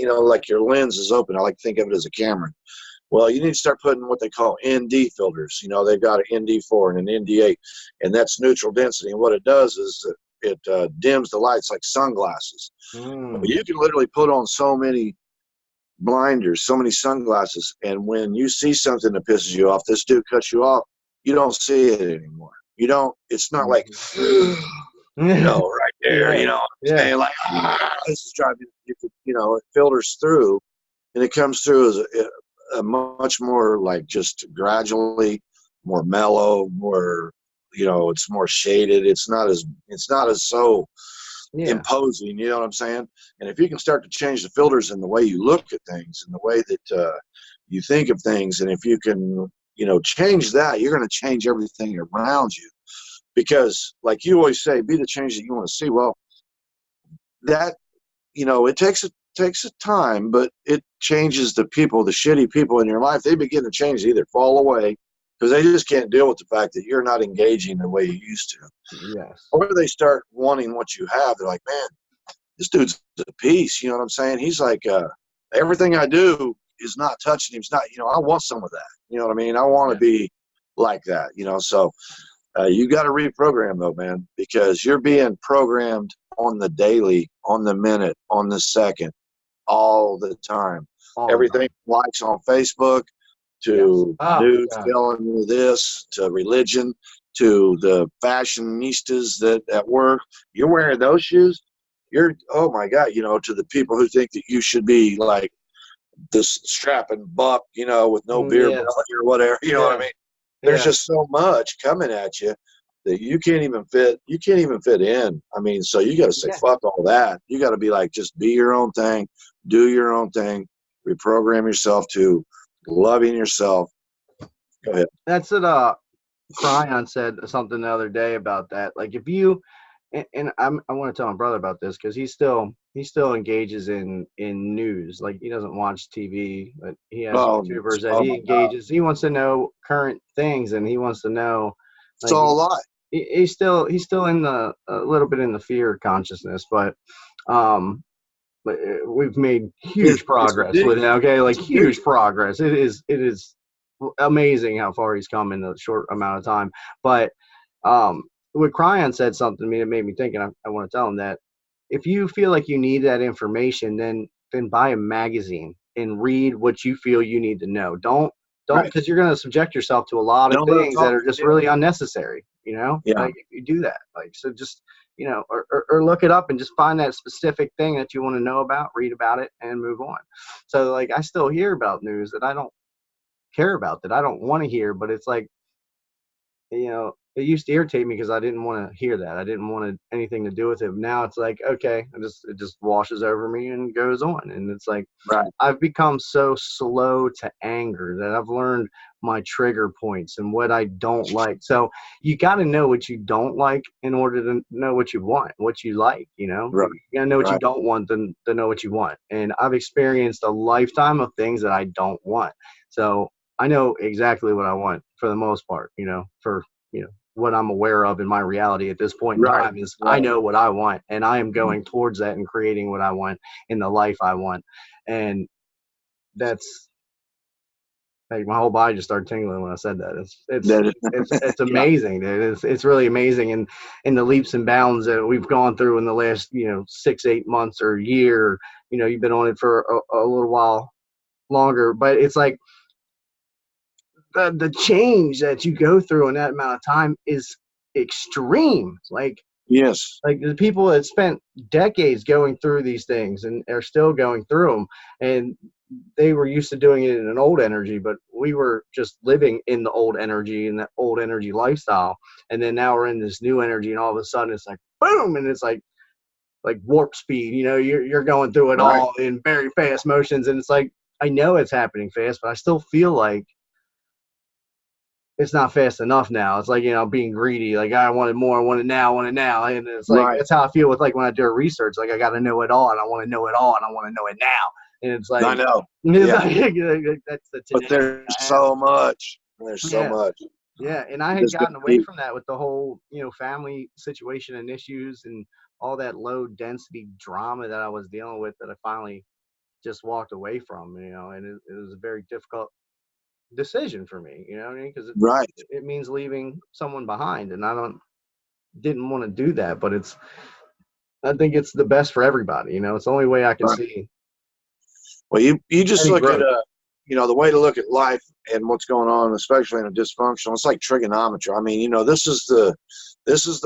Like your lens is open. I like to think of it as a camera. Well, you need to start putting what they call ND filters. They've got an ND4 and an ND8, and that's neutral density. And what it does is it dims the lights like sunglasses. You can literally put on so many blinders, so many sunglasses, and when you see something that pisses you off, this dude cuts you off, you don't see it anymore. It's not like, right there, saying like, this is driving, it filters through, and it comes through as a much more like just gradually more mellow, more, it's more shaded. It's not as so imposing, you know what I'm saying? And if you can start to change the filters in the way you look at things and the way that you think of things, and if you can, change that, you're going to change everything around you. Because like you always say, be the change that you want to see. Well, that, it takes a time, but it changes the people, the shitty people in your life. They begin to change, either fall away because they just can't deal with the fact that you're not engaging the way you used to. Yes. Or they start wanting what you have. They're like, man, this dude's a piece. You know what I'm saying? He's like, everything I do is not touching him. It's not, I want some of that. You know what I mean? I want to be like that, so you got to reprogram though, man, because you're being programmed on the daily, on the minute, on the second, all the time. Everything likes on Facebook, to news telling you this, to religion, to the fashionistas that at work. You're wearing those shoes, you're, oh my God, to the people who think that you should be like this strapping buck, with no beer belly or whatever, you know what I mean? There's just so much coming at you that you can't even fit in. I mean, so you got to say, fuck all that. You got to be like, just be your own thing, do your own thing, reprogram yourself to loving yourself. Go ahead. That's what Cryon said something the other day about that. Like if you and I want to tell my brother about this because he still engages in news. Like he doesn't watch TV, but he has YouTubers that he engages. He wants to know current things, and he wants to know. It's all a lie. He's still in a little bit in the fear consciousness, but we've made huge progress with it. Okay, like huge progress. It is amazing how far he's come in a short amount of time. But what Cryon said something to me that made me think, and I want to tell him that if you feel like you need that information, then buy a magazine and read what you feel you need to know. Don't because you're going to subject yourself to a lot of things that are just really unnecessary. You know, like if you do that, like so just or look it up and just find that specific thing that you want to know about, read about it, and move on. So like I still hear about news that I don't care about, that I don't want to hear, but it's like, it used to irritate me because I didn't want to hear that. I didn't want anything to do with it. Now it's like, okay, it just washes over me and goes on. And it's like, I've become so slow to anger that I've learned my trigger points and what I don't like. So you got to know what you don't like in order to know what you want, what you like, You got to know what you don't want to know what you want. And I've experienced a lifetime of things that I don't want. So I know exactly what I want for the most part, for what I'm aware of in my reality at this point in time is I know what I want, and I am going towards that and creating what I want in the life I want. And that's like my whole body just started tingling when I said that. It's amazing. It's really amazing. And in the leaps and bounds that we've gone through in the last, 6-8 months or a year, you've been on it for a little while longer, but it's like, the change that you go through in that amount of time is extreme. Like the people that spent decades going through these things and are still going through them, and they were used to doing it in an old energy, but we were just living in the old energy and that old energy lifestyle. And then now we're in this new energy, and all of a sudden it's like boom, and it's like warp speed. You're going through it all in very fast motions, and it's like I know it's happening fast, but I still feel like it's not fast enough now. It's like, being greedy. Like I wanted more, I want it now. And it's like, that's how I feel with like when I do research, like I got to know it all and I want to know it all and I want to know it now. And it's like, I know. That's the but there's so much. There's so much. Yeah. And I had gotten away from that with the whole, family situation and issues and all that low density drama that I was dealing with that I finally just walked away from, and it was a very difficult decision for me, because it means leaving someone behind, and I didn't want to do that, but I think it's the best for everybody. It's the only way I can see. Well, you just look at the way to look at life and what's going on, especially in a dysfunctional. It's like trigonometry. I mean, this is the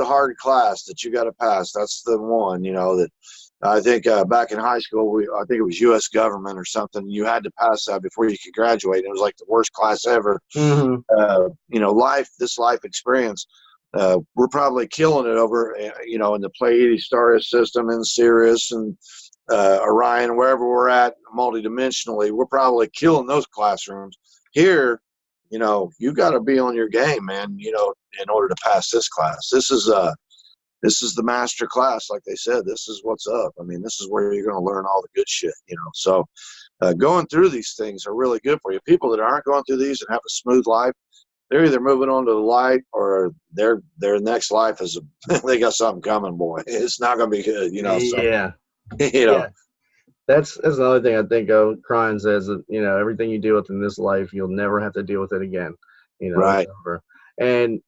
hard class that you got to pass. That's the one, that. I think back in high school, I think it was U.S. government or something. You had to pass that before you could graduate. It was like the worst class ever. This life experience, we're probably killing it over, in the Pleiades star system in Sirius and Orion, wherever we're at multidimensionally. We're probably killing those classrooms. Here, you got to be on your game, man, in order to pass this class. This is the master class, like they said. This is what's up. I mean, this is where you're going to learn all the good shit, So going through these things are really good for you. People that aren't going through these and have a smooth life, they're either moving on to the light or their next life is they got something coming, boy. It's not going to be good, So, That's another thing I think of. Cryon says that, everything you deal with in this life, you'll never have to deal with it again. And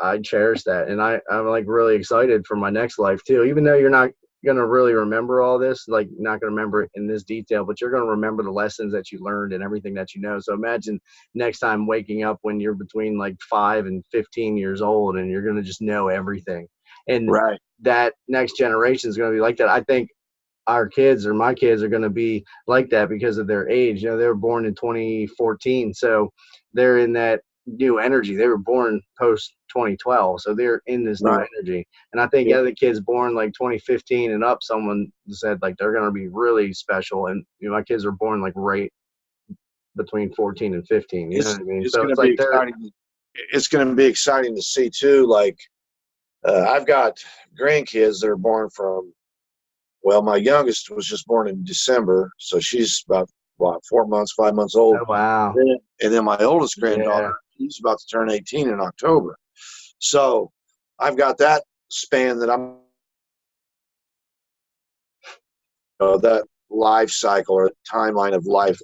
I cherish that, and I'm like really excited for my next life too. Even though you're not gonna really remember all this, like not gonna remember it in this detail, but you're gonna remember the lessons that you learned and everything that you know. So imagine next time waking up when you're between like 5 and 15 years old, and you're gonna just know everything. And that next generation is gonna be like that. I think our kids or my kids are gonna be like that because of their age. They were born in 2014, so they're in that new energy. They were born post 2012, so they're in this new Right. energy. And I think other kids born like 2015 and up, someone said like they're gonna be really special. And my kids were born like right between 14 and 15. You know what I mean? It's So going to it's be like they're exciting. It's going to be exciting to see too. Like I've got grandkids that are born from. Well, my youngest was just born in December, so she's about 4 months, 5 months old. oh wow. And then my oldest granddaughter, Yeah. she's about to turn 18 in October. So I've got that span that I'm that life cycle or timeline of life.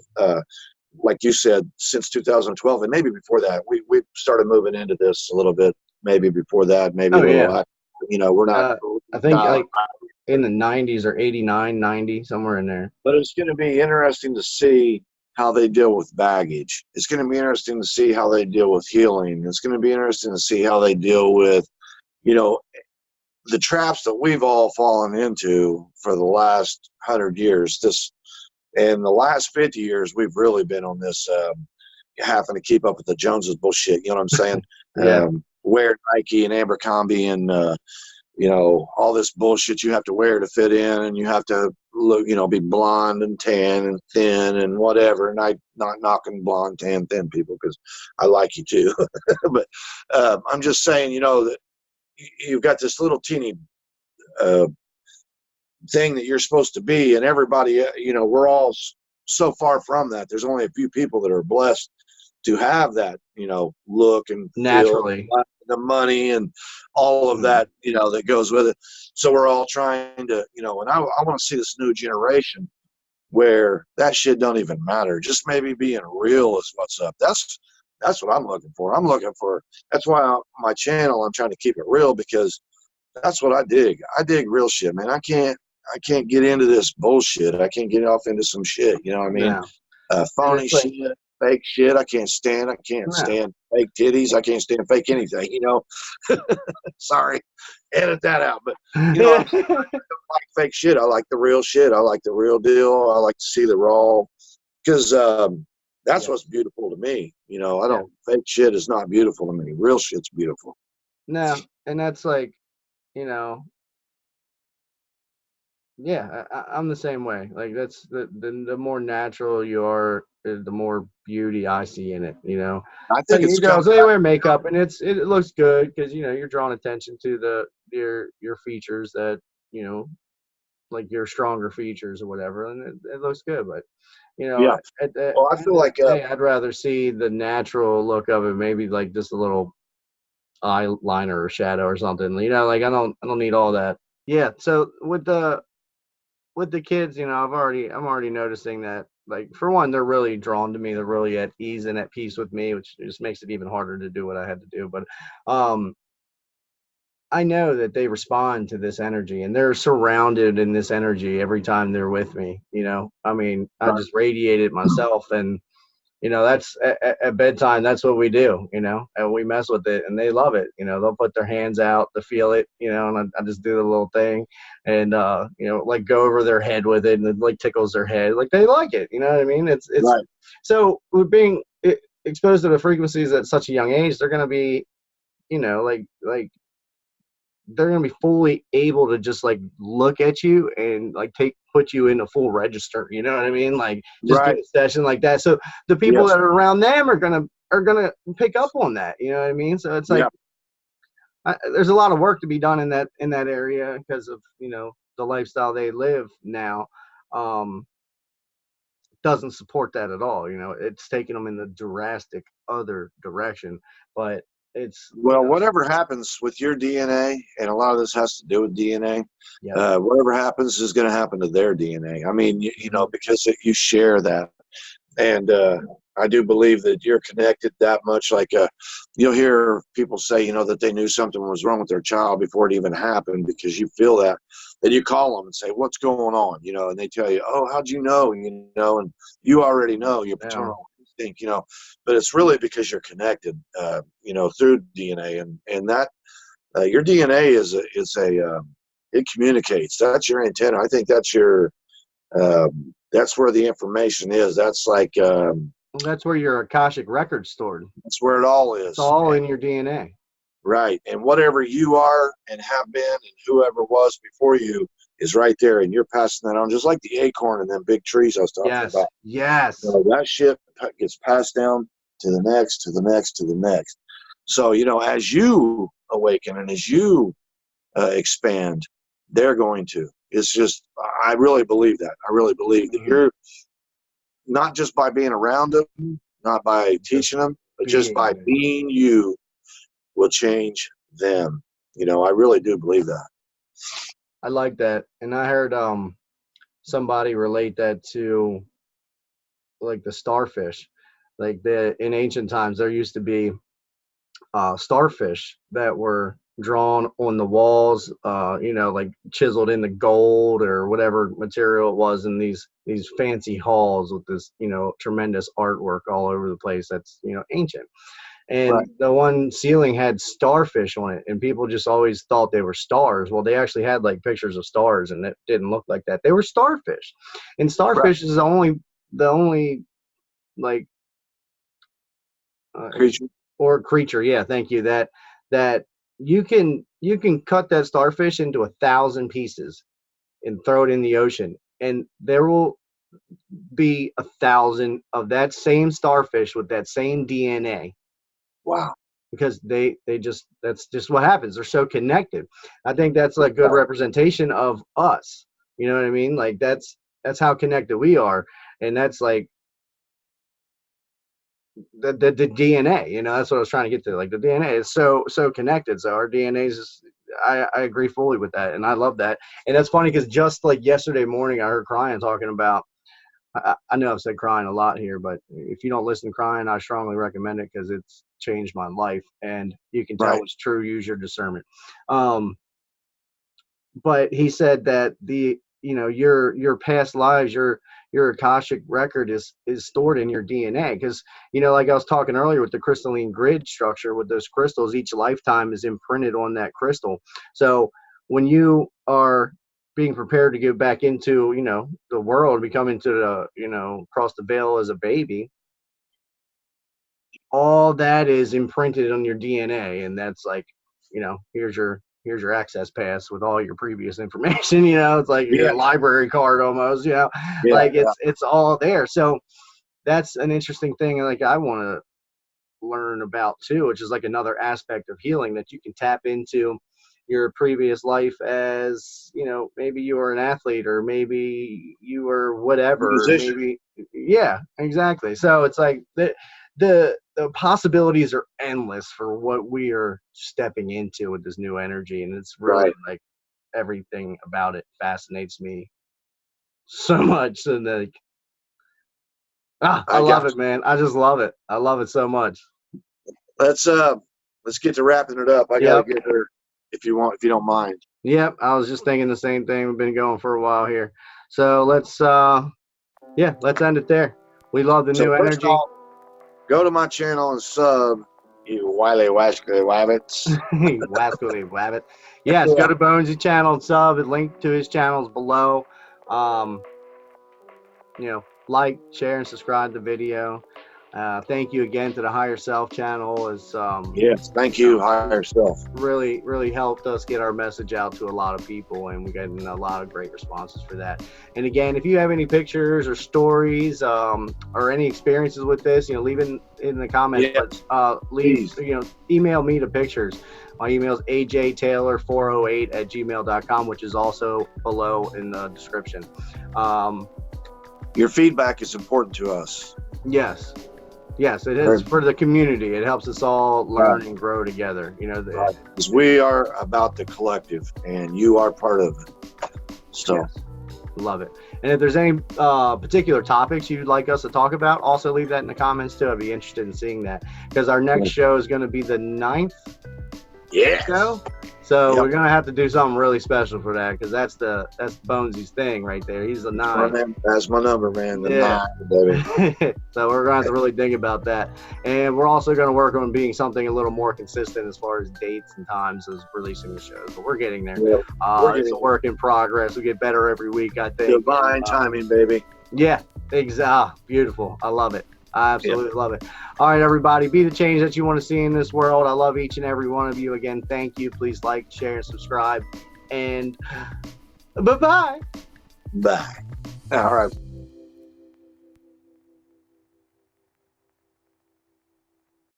Like you said, since 2012, and maybe before that, we started moving into this a little bit. Maybe before that, maybe a little. We're not. I think like in the 90s or 89, 90, somewhere in there. But it's going to be interesting to see how they deal with baggage. It's going to be interesting to see how they deal with healing. It's going to be interesting to see how they deal with, the traps that we've all fallen into for the last 100 years. And the last 50 years, we've really been on this having to keep up with the Joneses bullshit. You know what I'm saying? Yeah. Wear Nike and Abercrombie and all this bullshit you have to wear to fit in, and you have to look, be blonde and tan and thin and whatever. And I'm not knocking blonde, tan, thin people because I like you too. But I'm just saying, that you've got this little teeny thing that you're supposed to be, and everybody, we're all so far from that. There's only a few people that are blessed to have that, look and naturally feel, the money and all of that, that goes with it. So we're all trying to, and I want to see this new generation where that shit don't even matter. Just maybe being real is what's up. That's what I'm looking for. That's why on my channel, I'm trying to keep it real, because that's what I dig. I dig real shit, man. I can't get into this bullshit. I can't get off into some shit. You know what I mean? Phony shit, fake shit. I can't stand fake titties. I can't stand fake anything. Sorry, edit that out. But I like fake shit. I like the real shit. I like the real deal. I like to see the raw, because that's what's beautiful to me. Fake shit is not beautiful to me. Real shit's beautiful. No, and that's like, I'm the same way. Like that's the more natural you are, the more beauty I see in it. I think it's girls, they wear makeup and it looks good because you're drawing attention to your features that like your stronger features or whatever, and it looks good. But I feel like I'd rather see the natural look of it. Maybe like just a little eyeliner or shadow or something. Like I don't need all that. Yeah. So with the kids, I'm already noticing that, like, for one, they're really drawn to me. They're really at ease and at peace with me, which just makes it even harder to do what I had to do. But I know that they respond to this energy, and they're surrounded in this energy every time they're with me. I just radiate it myself, and that's at bedtime. That's what we do, and we mess with it, and they love it. They'll put their hands out to feel it, and I just do the little thing, and like go over their head with it, and it like tickles their head, like they like it. You know what I mean? It's right. So with being exposed to the frequencies at such a young age, they're gonna be, like they're gonna be fully able to just like look at you and like put you in a full register. You know what I mean? Like just do a session like that. So the people that are around them are gonna pick up on that. You know what I mean? So it's like there's a lot of work to be done in that area because of the lifestyle they live now. Doesn't support that at all. It's taking them in the drastic other direction, but it's whatever happens with your DNA, and a lot of this has to do with DNA. Whatever happens is going to happen to their DNA. I mean, because you share that, and I do believe that you're connected that much. Like you'll hear people say, that they knew something was wrong with their child before it even happened, because you feel that. Then you call them and say, "What's going on?" And they tell you, "Oh, how'd you know?" And you already know your paternal instinct, but it's really because you're connected, through DNA, and that your DNA is it communicates. That's your antenna. I think that's your that's where the information is. That's like Well, that's where your Akashic record's stored. That's where it all is. It's all in your DNA. Right. And whatever you are and have been and whoever was before you is right there. And you're passing that on, just like the acorn and them big trees I was talking about. Yes. So that shit gets passed down to the next, to the next, to the next. So, as you awaken and as you expand, they're going to. It's just, I really believe that. I really believe that you're, not just by being around them, not by teaching them, but just by being you will change them. I really do believe that. I like that. And I heard somebody relate that to like the starfish. Like in ancient times, there used to be starfish that were drawn on the walls, like chiseled in the gold or whatever material it was in these fancy halls with this, tremendous artwork all over the place that's, ancient. And right. The one ceiling had starfish on it, and people just always thought they were stars. Well, they actually had like pictures of stars, and it didn't look like that. They were starfish, and starfish is the only like creature. Yeah, thank you. That you can cut that starfish into 1,000 pieces and throw it in the ocean, and there will be 1,000 of that same starfish with that same DNA. Wow. Because that's just what happens. They're so connected. I think that's like good representation of us. You know what I mean? Like that's how connected we are. And that's like the DNA, that's what I was trying to get to. Like the DNA is so connected. So our DNA is I agree fully with that. And I love that. And that's funny because just like yesterday morning, I heard Crying talking about, I know I've said Crying a lot here, but if you don't listen to Crying, I strongly recommend it because it's changed my life, and you can tell it's true. Use your discernment. But he said that your past lives, your Akashic record is stored in your DNA because, like I was talking earlier with the crystalline grid structure with those crystals, each lifetime is imprinted on that crystal. So when you are being prepared to go back into, the world, become into the, cross the veil as a baby, all that is imprinted on your DNA. And that's like, here's your access pass with all your previous information, it's like a library card almost, it's all there. So that's an interesting thing. Like I want to learn about too, which is like another aspect of healing that you can tap into your previous life as, maybe you were an athlete or maybe you were whatever, maybe. Yeah, exactly. So it's like the possibilities are endless for what we are stepping into with this new energy. And it's really like everything about it fascinates me so much. And like, I love it, man. I just love it. I love it so much. Let's get to wrapping it up. I gotta get her if you don't mind. Yep. I was just thinking the same thing. We've been going for a while here. So let's end it there. We love the new energy. Go to my channel and sub, you wily wascally wabbits. Wascally wabbit. Yes, go to BoneZee channel and sub. The link to his channel is below. Like, share, and subscribe to the video. Thank you again to the Higher Self channel. Yes, thank you, Higher Self. Really, really helped us get our message out to a lot of people, and we got a lot of great responses for that. And again, if you have any pictures or stories or any experiences with this, leave it in the comments. But email me the pictures. My email is ajtaylor408@gmail.com, which is also below in the description. Your feedback is important to us. Yes, it is for the community. It helps us all learn and grow together. Because we are about the collective, and you are part of it. So, love it. And if there's any particular topics you'd like us to talk about, also leave that in the comments too. I'd be interested in seeing that because our next show is going to be the 9th. Show. So we're gonna have to do something really special for that because that's BoneZee's thing right there. He's the 9. That's my number, man. The 9, baby. So we're gonna have to really think about that, and we're also gonna work on being something a little more consistent as far as dates and times as releasing the shows. But we're getting there. Yep. It's a work in progress. We get better every week, I think. Divine timing, baby. Yeah, beautiful. I love it. I absolutely love it. All right, everybody, be the change that you want to see in this world. I love each and every one of you. Again, thank you. Please like, share, and subscribe. And bye-bye. Bye. All right.